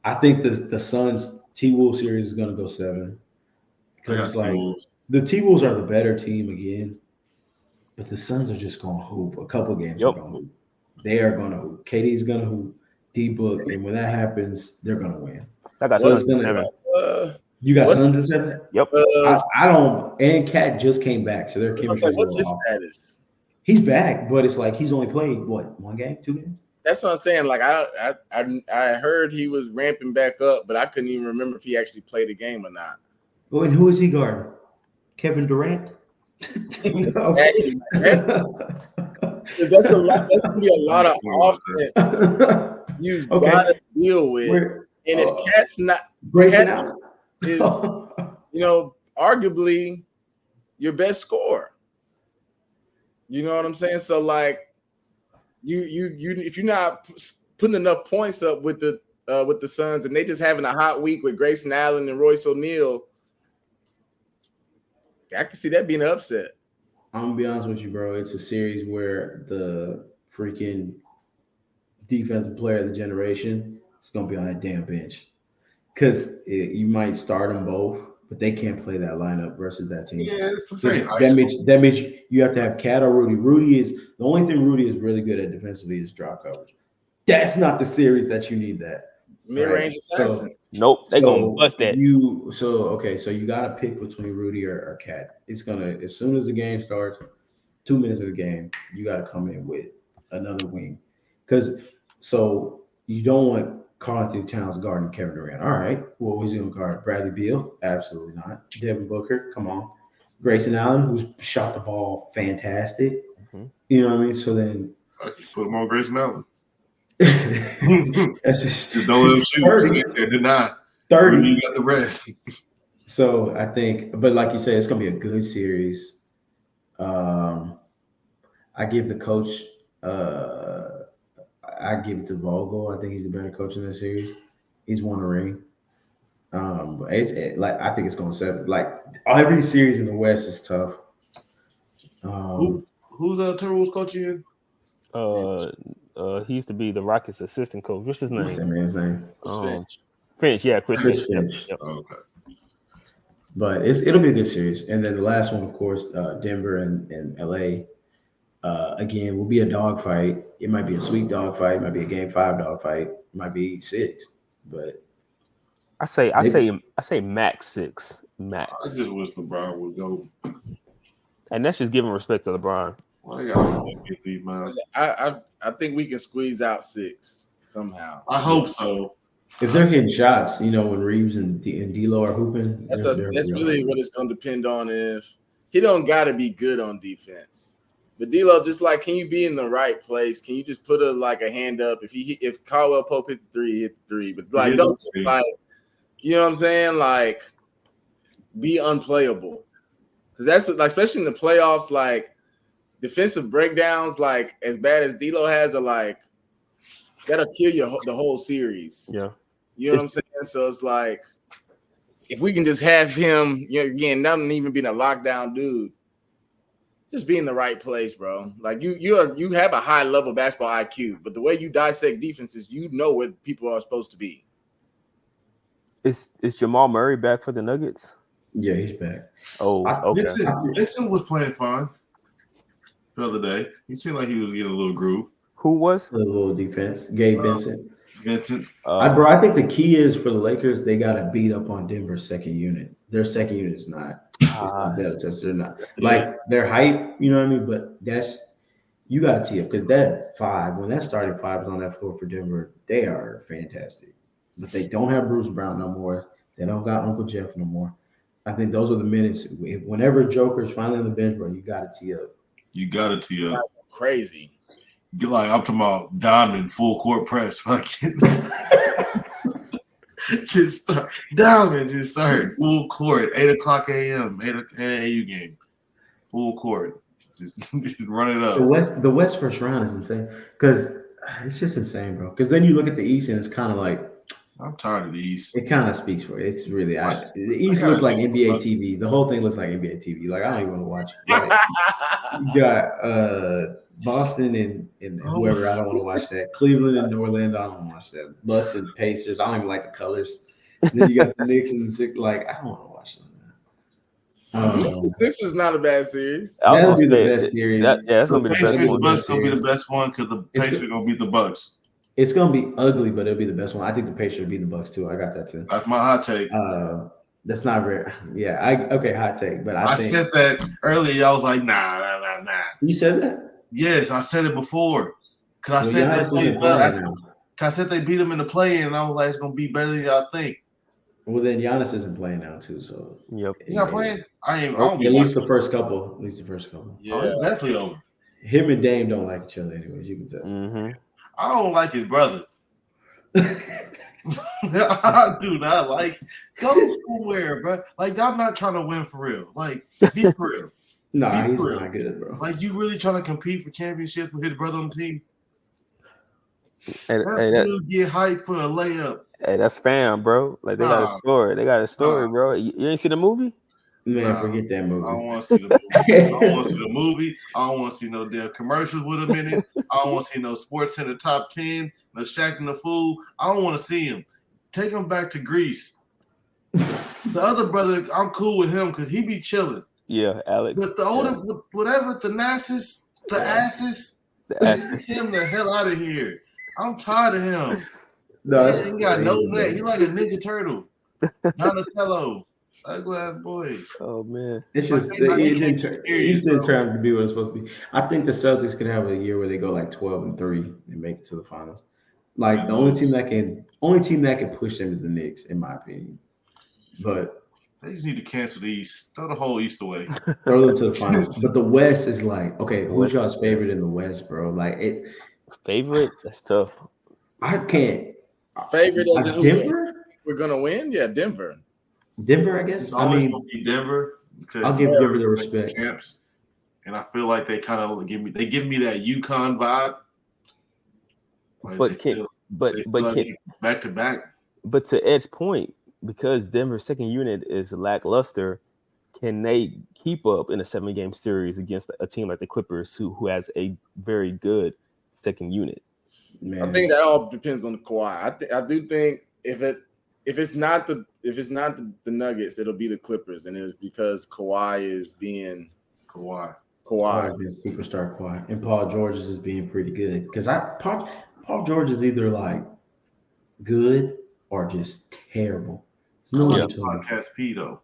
I think the Suns T-Wolves series is gonna go 7 because it's like the T-Wolves are the better team again, but the Suns are just gonna hoop. A couple games are gonna hoop. They are gonna hoop. KD's gonna hoop. D-Book, and when that happens, they're gonna win. I got Suns in 7. You got Suns in 7? Yep. I don't. And Cat just came back, so their chemistry. What's his status? He's back, but it's like he's only played what, 1 game, 2 games? That's what I'm saying. Like I heard he was ramping back up, but I couldn't even remember if he actually played a game or not. Oh, and who is he guarding? Kevin Durant. That's a lot. That's gonna be a lot of offense. You gotta deal with, and if Cat's not Grayson Allen is, arguably your best scorer. You know what I'm saying? So like, you if you're not putting enough points up with the Suns, and they just having a hot week with Grayson Allen and Royce O'Neal, I can see that being an upset. I'm gonna be honest with you, bro. It's a series where the freaking defensive player of the generation is gonna be on that damn bench, because you might start them both, but they can't play that lineup versus that team. Yeah, it's the same. That means you have to have Cat or Rudy. Rudy is the only thing Rudy is really good at defensively is drop coverage. That's not the series that you need. That mid-range assassins. Nope, they're gonna bust that. So you gotta pick between Rudy or Cat. It's gonna, as soon as the game starts, 2 minutes of the game, you gotta come in with another wing, because so you don't want Karl Anthony Towns guarding Kevin Durant. All right, well, who's he gonna guard? Bradley Beal? Absolutely not. Devin Booker? Come on. Grayson Allen, who's shot the ball fantastic. Mm-hmm. You know what I mean? So then I can put him on Grayson Allen. That's just don't let him shoot. 30. They're not 30. You got the rest. So I think, but like you said, it's gonna be a good series. I give the coach. I give it to Vogel. I think he's the better coach in this series. He's won a ring. I think it's going to set. Like every series in the West is tough. Who's Timberwolves coach again? He used to be the Rockets' assistant coach. What's his name? What's that man's name? Finch. Yeah, Chris Finch. Yep. Oh, okay. But it'll be a good series. And then the last one, of course, Denver and LA. Again, will be a dogfight. It might be a sweet dogfight. It might be a Game 5 dogfight. It might be 6. But I say max 6. Max. I just wish LeBron would go. And that's just giving respect to LeBron. Well, I I think we can squeeze out 6 somehow. I hope so. If they're hitting shots, when Reeves and D'Lo are hooping, That's they're really what it's going to depend on. If he don't got to be good on defense, but D'Lo just like, can you be in the right place? Can you just put a hand up? If Caldwell Pope hit the three, but like don't just like, you know what I'm saying? Like, be unplayable, because that's what, like, especially in the playoffs, like defensive breakdowns, like as bad as D'Lo has, are like that'll kill you the whole series. Yeah, you know what I'm saying. So it's like, if we can just have him, again, not even being a lockdown dude, just be in the right place, bro. Like you have a high level basketball IQ, but the way you dissect defenses, where people are supposed to be. Is Jamal Murray back for the Nuggets? Yeah, he's back. Oh, okay. Nixon was playing fine the other day. He seemed like he was getting a little groove. Who was? A little defense. Gabe Vincent. I think the key is for the Lakers, they got to beat up on Denver's second unit. Their second unit is not. It's not better test. They're not like they're hype. You know what I mean? But you got to tee up, because that five, when that starting five is on that floor for Denver, they are fantastic. But they don't have Bruce Brown no more. They don't got Uncle Jeff no more. I think those are the minutes. Whenever Joker's finally on the bench, bro, you got to tee up. You got to tee up. Crazy. Like, I'm talking about Diamond full court press, fucking. Just start. Diamond just start full court, 8:00 a.m. 8 AU game, full court. Just run it up. The West first round is insane, because it's just insane, bro. Because then you look at the East and it's kind of like, I'm tired of the East. It kind of speaks for it. It's really the East looks like NBA TV. The whole thing looks like NBA TV. Like, I don't even want to watch it. Like, you got Boston and whoever. I don't want to watch that. Cleveland and Orlando. I don't want to watch that. Bucks and Pacers. I don't even like the colors. And then you got the Knicks and the Sixers. Like, I don't want to watch them. The Sixers not a bad series. That'll be the best series. That's gonna be the best one. Bucks gonna be the best one, because the Pacers are gonna beat the Bucks. It's gonna be ugly, but it'll be the best one. I think the Pacers will beat the Bucks too. I got that too. That's my hot take. That's not rare. Yeah, okay, hot take. But I think, said that earlier. I was like, nah. You said that? Yes, I said it before. Cause I said they beat them in the play-in, and I was like, it's gonna be better than y'all think. Well, then Giannis isn't playing now too, so yep. He's not playing. At least the first couple. Yeah, it's definitely over. Him and Dame don't like each other, anyways. You can tell. Mm-hmm. I don't like his brother. I do not like. Go somewhere, bro. Like, y'all not trying to win for real. Like, be for real. Nah, he's not good, bro. Like, you really trying to compete for championships with his brother on the team? Hey, that get hyped for a layup. Hey, that's fam, bro. Like, they got a story. They got a story, bro. You ain't see the movie? Man, forget that movie. I don't want to see the movie. I don't want to see the movie. I don't want to see no damn commercials with him in it. I don't want to see no Sports Center top 10, no Shaq and the Fool. I don't want to see him. Take him back to Greece. The other brother, I'm cool with him because he be chilling. Yeah, Alex. But the older, whatever, the asses, him the hell out of here. I'm tired of him. No, he ain't got no neck. He like a Ninja Turtle. Donatello. Ugly ass boy. Oh man, it's just he's still trying to be what it's supposed to be. I think the Celtics could have a year where they go like 12-3 and make it to the finals. Like, the only team that can push them is the Knicks, in my opinion. But they just need to cancel the East. Throw the whole East away. Throw them to the finals. But the West is like, okay, who's y'all's favorite in the West, bro? Like, favorite? That's tough. I can't. Favorite as in Denver? We're gonna win? Yeah, Denver. Denver, I guess. It's always gonna be Denver. I'll give Denver the respect. Champs, and I feel like they kind of give me that UConn vibe. Like back to back. But to Ed's point, because Denver's second unit is lackluster, can they keep up in a 7-game series against a team like the Clippers, who has a very good second unit? Man. I think that all depends on the Kawhi. I do think if it's not the Nuggets, it'll be the Clippers, and it's because Kawhi is being Kawhi. Kawhi is being superstar Kawhi, and Paul George is just being pretty good. Because Paul George is either like good or just terrible. It's no podcast P though.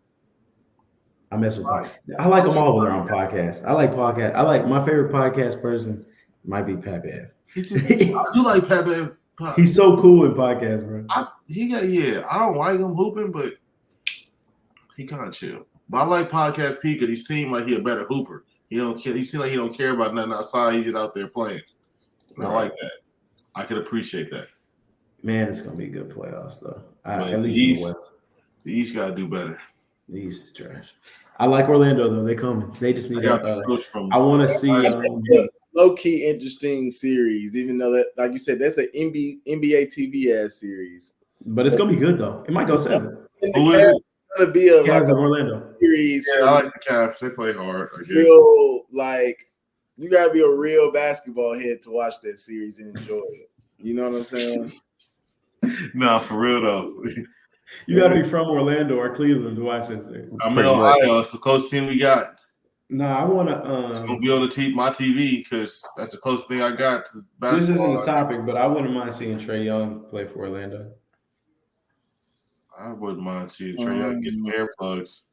I mess with Paul. I like them all when they're on podcasts. I like podcast. I like my favorite podcast person might be Pat Bev. I do like Pat Bev. He's so cool in podcasts, bro. I don't like him hooping, but he kind of chill. But I like Podcast P because he seemed like he a better hooper. He seems like he don't care about nothing outside. He's just out there playing. And I like that. I could appreciate that. Man, it's gonna be good playoffs though. At least in the West. The East gotta do better. The East is trash. I like Orlando though. They coming. They just need. I want to see. Low key interesting series, even though that, like you said, that's an NBA TV ass series. But it's gonna be good though. It might go 7. Who is it? Gonna be a Orlando series. Yeah, I like the Cavs. They play hard. I guess. Real, like you gotta be a real basketball head to watch that series and enjoy it. You know what I'm saying? No, for real though. You gotta be from Orlando or Cleveland to watch this thing. I'm in Ohio. It's the closest team we got. Nah, I wanna. It's gonna be on my TV because that's the closest thing I got to basketball. This isn't the topic, but I wouldn't mind seeing Trae Young play for Orlando. I wouldn't mind seeing Trae Young get some hair plugs.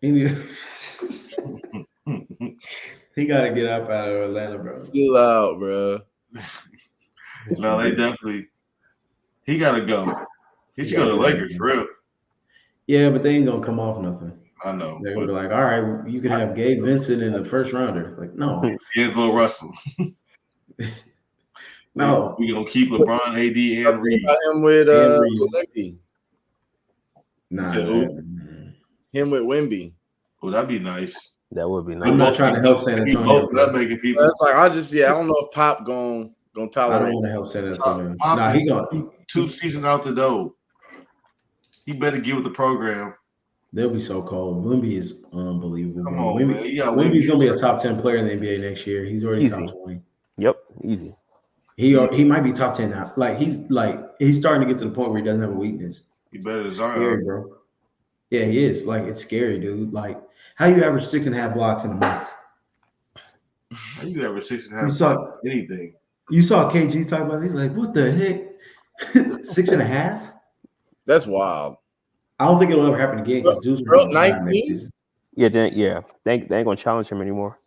He got to get up out of Atlanta, bro. Chill out, bro. No, they definitely. He got to go. He should go to the Lakers, for real. Yeah, but they ain't gonna come off nothing. I know. They're gonna be like, all right, you can have Gabe Vincent in the first rounder. Like, no. D'Angelo Russell. No. We gonna keep LeBron, AD, and Reed. Him with Wemby. Nah. Him with Wemby. Oh, that'd be nice. That would be nice. I'm not trying to help San Antonio. That's making people. That's like I don't know if Pop gonna tolerate. I don't want to help San Antonio. Pop he gonna 2 seasons out the door. He better get with the program. They'll be so cold. Wemby is unbelievable. Come on, Wemby, man. Yeah, Wemby's gonna be a top 10 player in the NBA next year. He's already top 20. Yep, easy. He might be top 10 now. He's starting to get to the point where he doesn't have a weakness. He better than Zion. Scary, bro. Yeah, he is. It's scary, dude. How you average 6.5 blocks in a month? How you average 6.5 blocks? Anything? You saw KG talk about it. He's like, what the heck? 6.5? That's wild. I don't think it'll ever happen again because dudes are 19. Yeah, they ain't gonna challenge him anymore.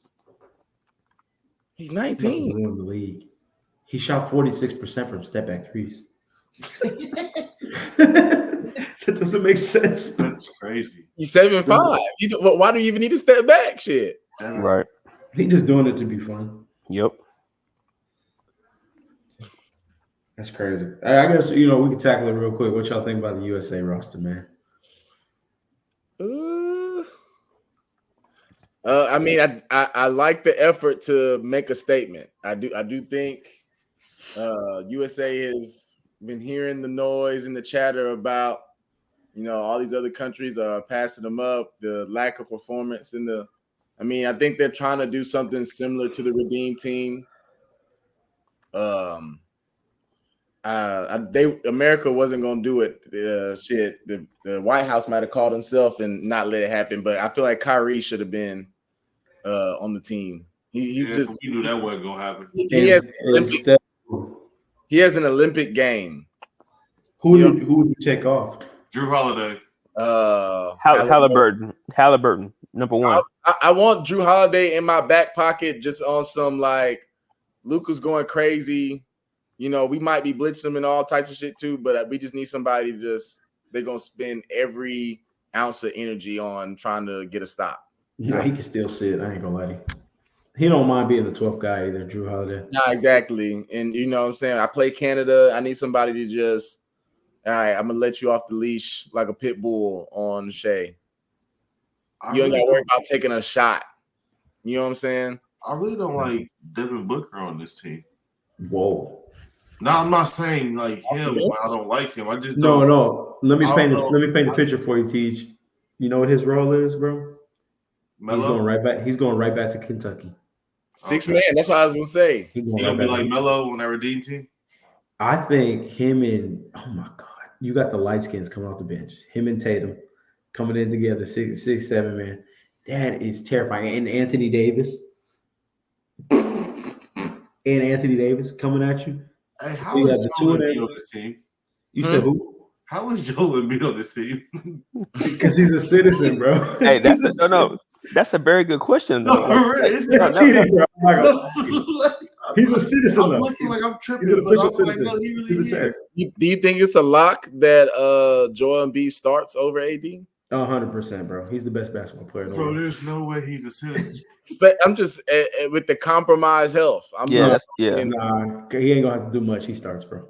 He's 19. In the league. He shot 46% from step back threes. That doesn't make sense. That's crazy. He's 7'5". Why do you even need to step back? Shit. Right. He just doing it to be fun. Yep. That's crazy. I guess we can tackle it real quick. What y'all think about the USA roster, man? I mean, I like the effort to make a statement. I do think USA has been hearing the noise and the chatter about all these other countries are passing them up, the lack of performance I think they're trying to do something similar to the Redeem team. America wasn't gonna do it. The White House might have called himself and not let it happen, but I feel like Kyrie should have been on the team. We knew that wasn't gonna happen. He has an Olympic game. Who would you take off? Drew Holiday. Halliburton, number 1. I want Drew Holiday in my back pocket, just on some Luka's going crazy. We might be blitzing him and all types of shit too, but we just need somebody they're going to spend every ounce of energy on trying to get a stop. Nah, he can still sit. I ain't going to lie to you. He don't mind being the 12th guy either, Drew Holiday. Nah, exactly. And you know what I'm saying? I play Canada. I need somebody to just, all right, I'm going to let you off the leash like a pit bull on Shea. You ain't got to worry about taking a shot. You know what I'm saying? I really don't like Devin Booker on this team. Whoa. No, I'm not saying him. I don't like him. I just no. Let me paint the picture for you, Teach. You know what his role is, bro? Melo? He's going right back to Kentucky. 6 man. That's what I was gonna say. He's gonna be like Melo on that Redeem team. I think him and oh my god, you got the light skins coming off the bench. Him and Tatum coming in together, 6'7", man. That is terrifying. And Anthony Davis. Coming at you. Hey, how is Joel Embiid on this team? You said who? How is Joel Embiid on this team? Because he's a citizen, bro. Hey, that's a very good question, though. He's a citizen, I'm though. looking like I'm He's tripping, an but official I'm like, citizen. no, he really He's a is. test. Do you think it's a lock that Joel Embiid starts over AD? 100%, bro. He's the best basketball player in the Bro, world. there's no way he's a citizen. I'm just with the compromised health. Nah, he ain't gonna have to do much. He starts, bro.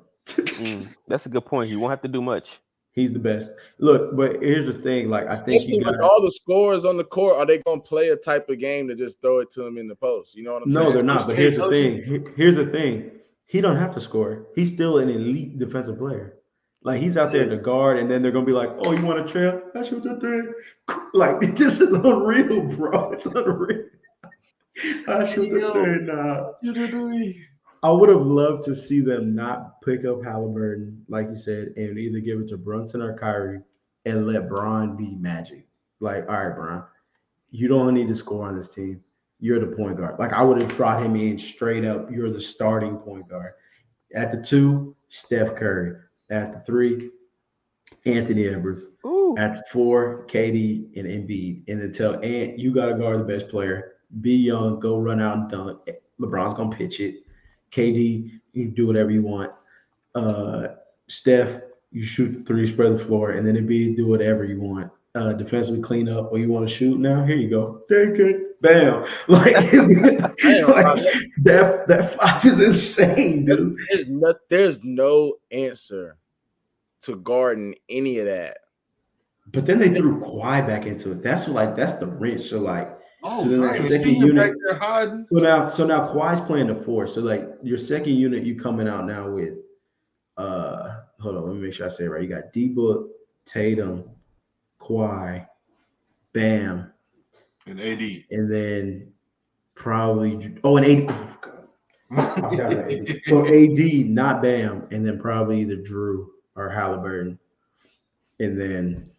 That's a good point. He won't have to do much. He's the best. Look, but here's the thing. Like, I think Especially with all the scores on the court, are they going to play a type of game to just throw it to him in the post? You know what I'm saying? No, they're not. But here's the thing. Here's the thing. He don't have to score. He's still an elite defensive player. Like, he's out there at the guard, and then they're gonna be like, "Oh, you want a trail? I shoot the three." Like, this is unreal, bro. It's unreal. I shoot the three now. I would have loved to see them not pick up Halliburton, like you said, and either give it to Brunson or Kyrie and let Bron be Magic. Like, all right, Bron, you don't need to score on this team. You're the point guard. Like, I would have brought him in straight up. You're the starting point guard. At the 2, Steph Curry. At the 3, Anthony Edwards. Ooh. At the 4, KD and Embiid. And then tell Ant, you got to guard the best player. Be young. Go run out and dunk. LeBron's going to pitch it. KD, you can do whatever you want. Steph, you shoot the 3, spread the floor, and then Embiid, do whatever you want. Defensively clean up, or you want to shoot now? Here you go. Take it. Bam. Like, that 5 is insane, dude. There's no answer to guarding any of that. But then they threw Kawhi back into it. That's the wrench. So like, oh, so then right. that second unit back there hiding. So now Kawhi's playing the 4. So like your second unit, you coming out now with hold on, let me make sure I say it right. You got D-Book, Tatum, Kawhi, Bam, and AD, and then probably and AD. Oh, God. So AD, not Bam, and then probably either Drew or Halliburton, and then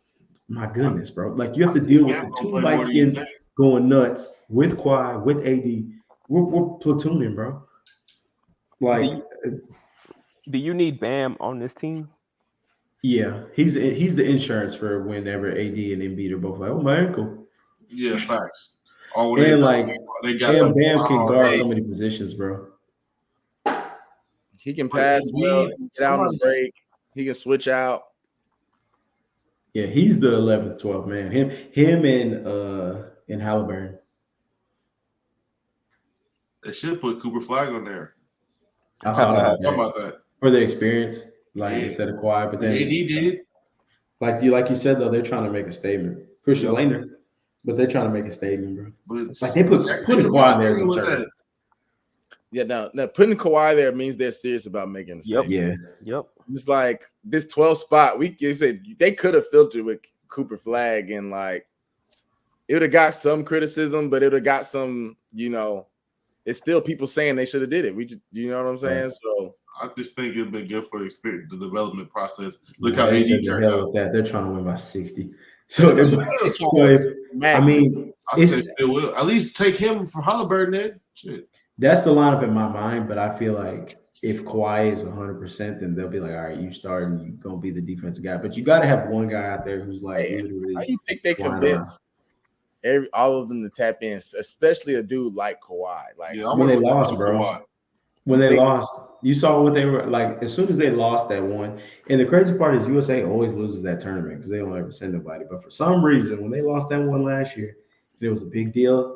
my goodness, bro, like you have to deal with the 2 light skins going nuts with Kawhi, with AD. We're platooning, bro. Like, do you need Bam on this team? Yeah, he's the insurance for whenever AD and Embiid are both like, oh, my ankle. Yeah, facts. And Bam can guard so many positions, bro. He can pass well, get out on the break. He can switch out. Yeah, he's the 11th, 12th man. Him and Halliburton. They should put Cooper Flag on there. I thought about that. For the experience, instead of Kawhi. But then AD did. Like you said though, they're trying to make a statement. Christian Laettner, but they're trying to make a statement, bro. But like they putting Kawhi there is absurd. Yeah, now putting Kawhi there means they're serious about making a statement. Yep. It's like this 12th spot. You said they could have filtered with Cooper Flag, and like it would have got some criticism, but it would have got some, it's still people saying they should have did it. You know what I'm saying? So I just think it'd been good for the development process. Look how AD turned out. That they're trying to win by 60. So I think still will. At least take him from Halliburton then. Shit. That's the lineup in my mind, but I feel like if Kawhi is 100%, then they'll be like, all right, you starting, you're gonna be the defensive guy. But you got to have one guy out there who's like literally. How do you think they convinced all of them to tap in, especially a dude like Kawhi? Like when they lost, bro. When they lost, you saw what they were like. As soon as they lost that one, and the crazy part is USA always loses that tournament because they don't ever send nobody. But for some reason, when they lost that one last year, it was a big deal.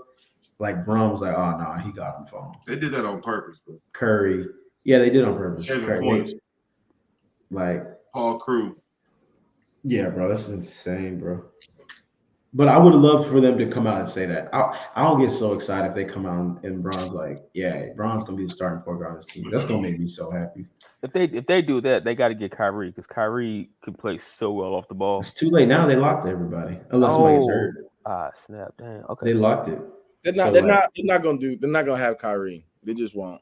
Like Bron was like, "Oh no, he got him phone." They did that on purpose, bro. Curry, yeah, they did on purpose. Like Paul Crew. Yeah, bro, that's insane, bro. But I would have loved for them to come out and say that. I don't get so excited if they come out and Bron's like, yeah, Bron's gonna be the starting point guard on this team. That's gonna make me so happy. If they do that, they got to get Kyrie because Kyrie can play so well off the ball. It's too late now. They locked everybody unless somebody gets hurt. Snap! Damn. Okay. They locked it. They're not gonna have Kyrie. They just won't.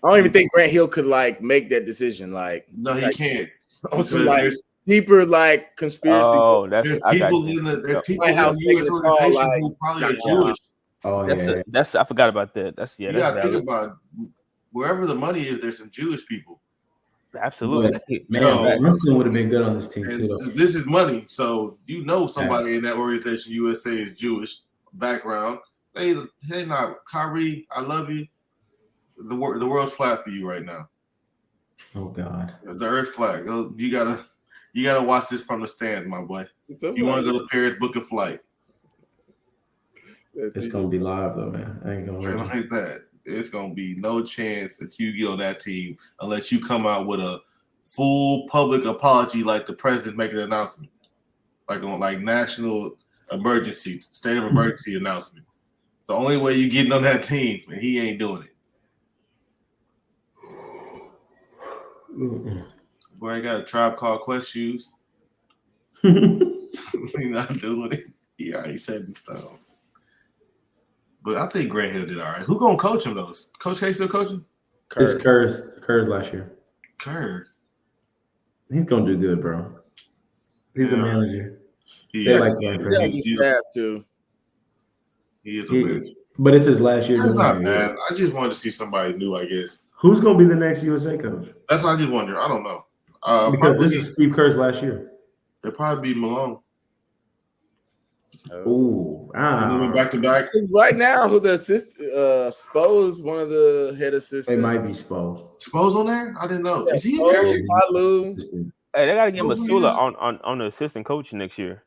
I don't even think Grant Hill could make that decision. No, he can't. Also, deeper conspiracy. Oh, there's people in the U.S. organization who probably are Jewish. Oh, that's I forgot about that. That's you gotta think about wherever the money is. There's some Jewish people. Absolutely, man. Brunson would have been good on this team too. This is money, so somebody in that organization, USA, is Jewish background. They not Kyrie. I love you. the world's flat for you right now. Oh God. The Earth's flat. You gotta watch this from the stands, my boy. You want to go to Paris? Book a flight. It's gonna be live though, man. I ain't gonna hold you. Like that. It's gonna be no chance that you get on that team unless you come out with a full public apology, like the president making an announcement, like on like national emergency, state of emergency announcement. The only way you getting on that team, and he ain't doing it. Boy, I got a Tribe Called Quest shoes. He not doing it. He already set in stone. But I think Grant Hill did all right. Who gonna coach him though? Coach K still coaching? It's Kerr's last year. Kerr. He's gonna do good, bro. He's a manager. He They like has to. He is a manager. But it's his last year. That's not bad. I just wanted to see somebody new, I guess. Who's gonna be the next USA coach? That's what I just wonder. I don't know. Because this is Steve Kerr's last year. It'll probably be Malone. Ooh, back to back. Right now, who the Spo's one of the head assistants. It might be Spo. Spo's on there? I didn't know. Yeah, is he American? Hey, they gotta get Masula on the assistant coach next year.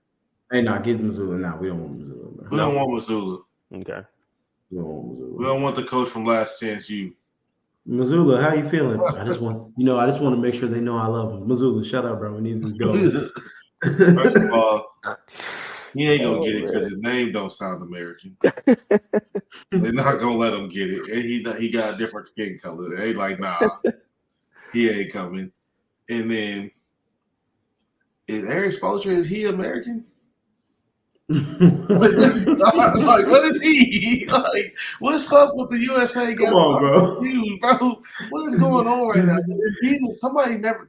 Hey, get Missoula now. We don't want Missoula. Man. We don't want Missoula. Okay. We don't want Missoula. We don't want the coach from Last Chance U. Missoula, how you feeling? I just want to make sure they know I love them. Missoula, shut up, bro. We need to go. First of all, he ain't gonna get it because his name don't sound American. They're not gonna let him get it, and he got a different skin color. They like, nah, he ain't coming. And then is Eric Spoelstra? Is he American? Like, what is he? Like, what's up with the USA? Come on, bro. Bro, what is going on right now?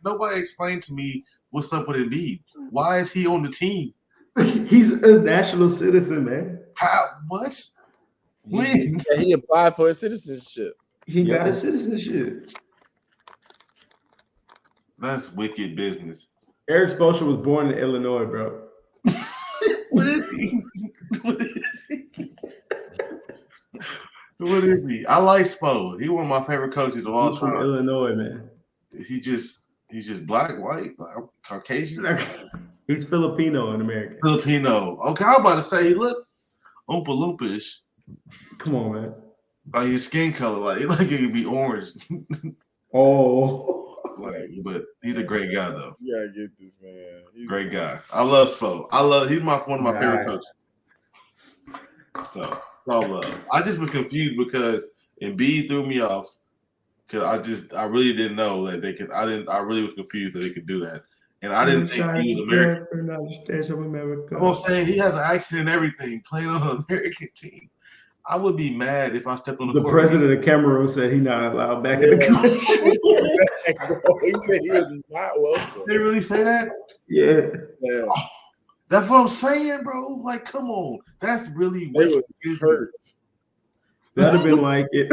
Nobody explained to me what's up with Embiid. Why is he on the team? He's a national citizen, man. How? What? When? He applied for his citizenship. He got his citizenship. That's wicked business. Eric Spoelstra was born in Illinois, bro. What is he? What is he? What is he? I like Spo. He's one of my favorite coaches of all time. From Illinois, man. He's just black, white, like Caucasian. He's Filipino in America. Filipino. Okay, I'm about to say he look Oompa Loompa-ish. Come on, man. Like his skin color, like it could be orange. But he's a great guy though. You gotta get this man. Great guy. I love Spo. He's one of my favorite coaches. So it's all love. I just been confused because Embiid threw me off because I really didn't know that they could. I really was confused that they could do that, and I didn't think he was American. I'm saying he has an accent and everything, playing on an American team. I would be mad if I stepped on the court. The president of Cameroon said he's not allowed back in the country. He said he was not welcome. They really say that? Yeah. That's what I'm saying, bro. Like, come on. That's really what it hurt. That'd have been like it.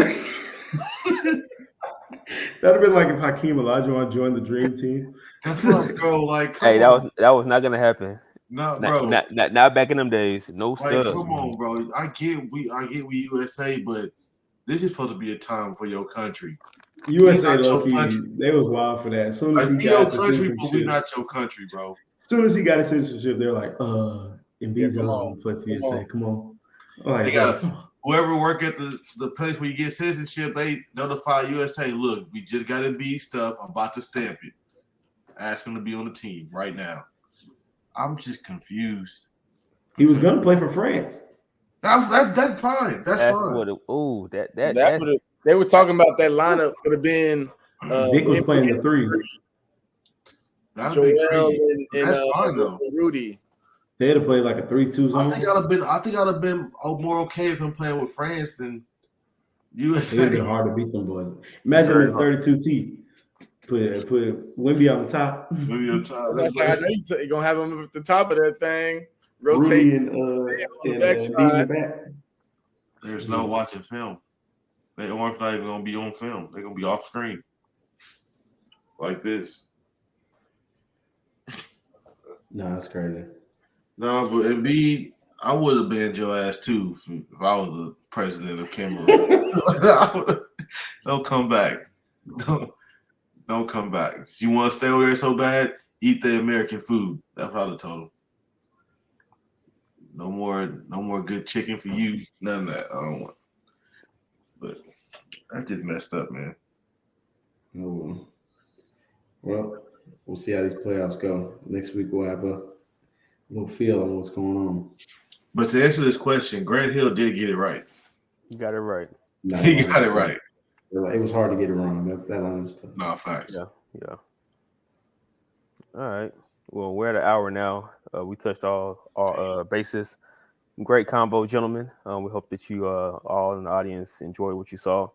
That'd have been like if Hakeem Olajuwon joined the Dream Team. That's what, bro. Like, hey, that was not gonna happen. No, bro. Not back in them days. No, like, sir. Come on, bro. I get we USA, but this is supposed to be a time for your country. USA, low-key, they was wild for that. As soon as he got the citizenship, we not your country, bro. As soon as he got his citizenship, they're like, Embiid's allowed to play for USA. Come on. Like, whoever work at the place where you get citizenship, they notify USA, look, we just got Embiid stuff. I'm about to stamp it. Ask him to be on the team right now. I'm just confused. He was gonna play for France. That's fine. That's fine. What they were talking about. That lineup would have been. Vic was playing the three. That's fine though. Rudy. They'd have played like a 3-2 zone. I think I'd have been more okay if I'm playing with France than USA. It would have been hard to beat them boys. Imagine the 32 T. Put Wemby on the top. Wemby on top. That's how I know you're gonna have him at the top of that thing. Rotate and the back. There's no watching film. They aren't even gonna be on film. They're gonna be off screen. Like this. No, that's crazy. No, but Embiid, I would have banned your ass too if I was the president of Cameroon. Don't come back. Don't come back. If you want to stay over there so bad, eat the American food. That's what I would have told him. No more good chicken for you. None of that. I don't want. But that just messed up, man. Oh, well, we'll see how these playoffs go. Next week we'll have a little feel on what's going on. But to answer this question, Grant Hill did get it right. You got it right. No, He got it right. It was hard to get it wrong. That line was tough. No, facts. Yeah. All right. Well, we're at an hour now. We touched all our bases. Great combo, gentlemen. We hope that you all in the audience enjoyed what you saw.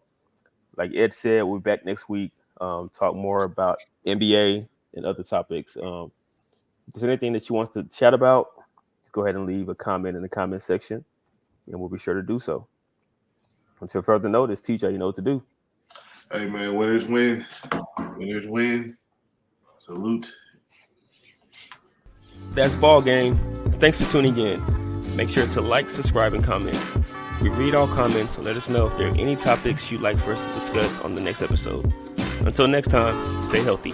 Like Ed said, we're back next week. Talk more about NBA and other topics. If there's anything that you want to chat about, just go ahead and leave a comment in the comment section, and we'll be sure to do so. Until further notice, TJ, you know what to do. Hey, man, winners win. Winners win. Salute. That's ball game. Thanks for tuning in. Make sure to like, subscribe, and comment. We read all comments, so let us know if there are any topics you'd like for us to discuss on the next episode. Until next time, stay healthy.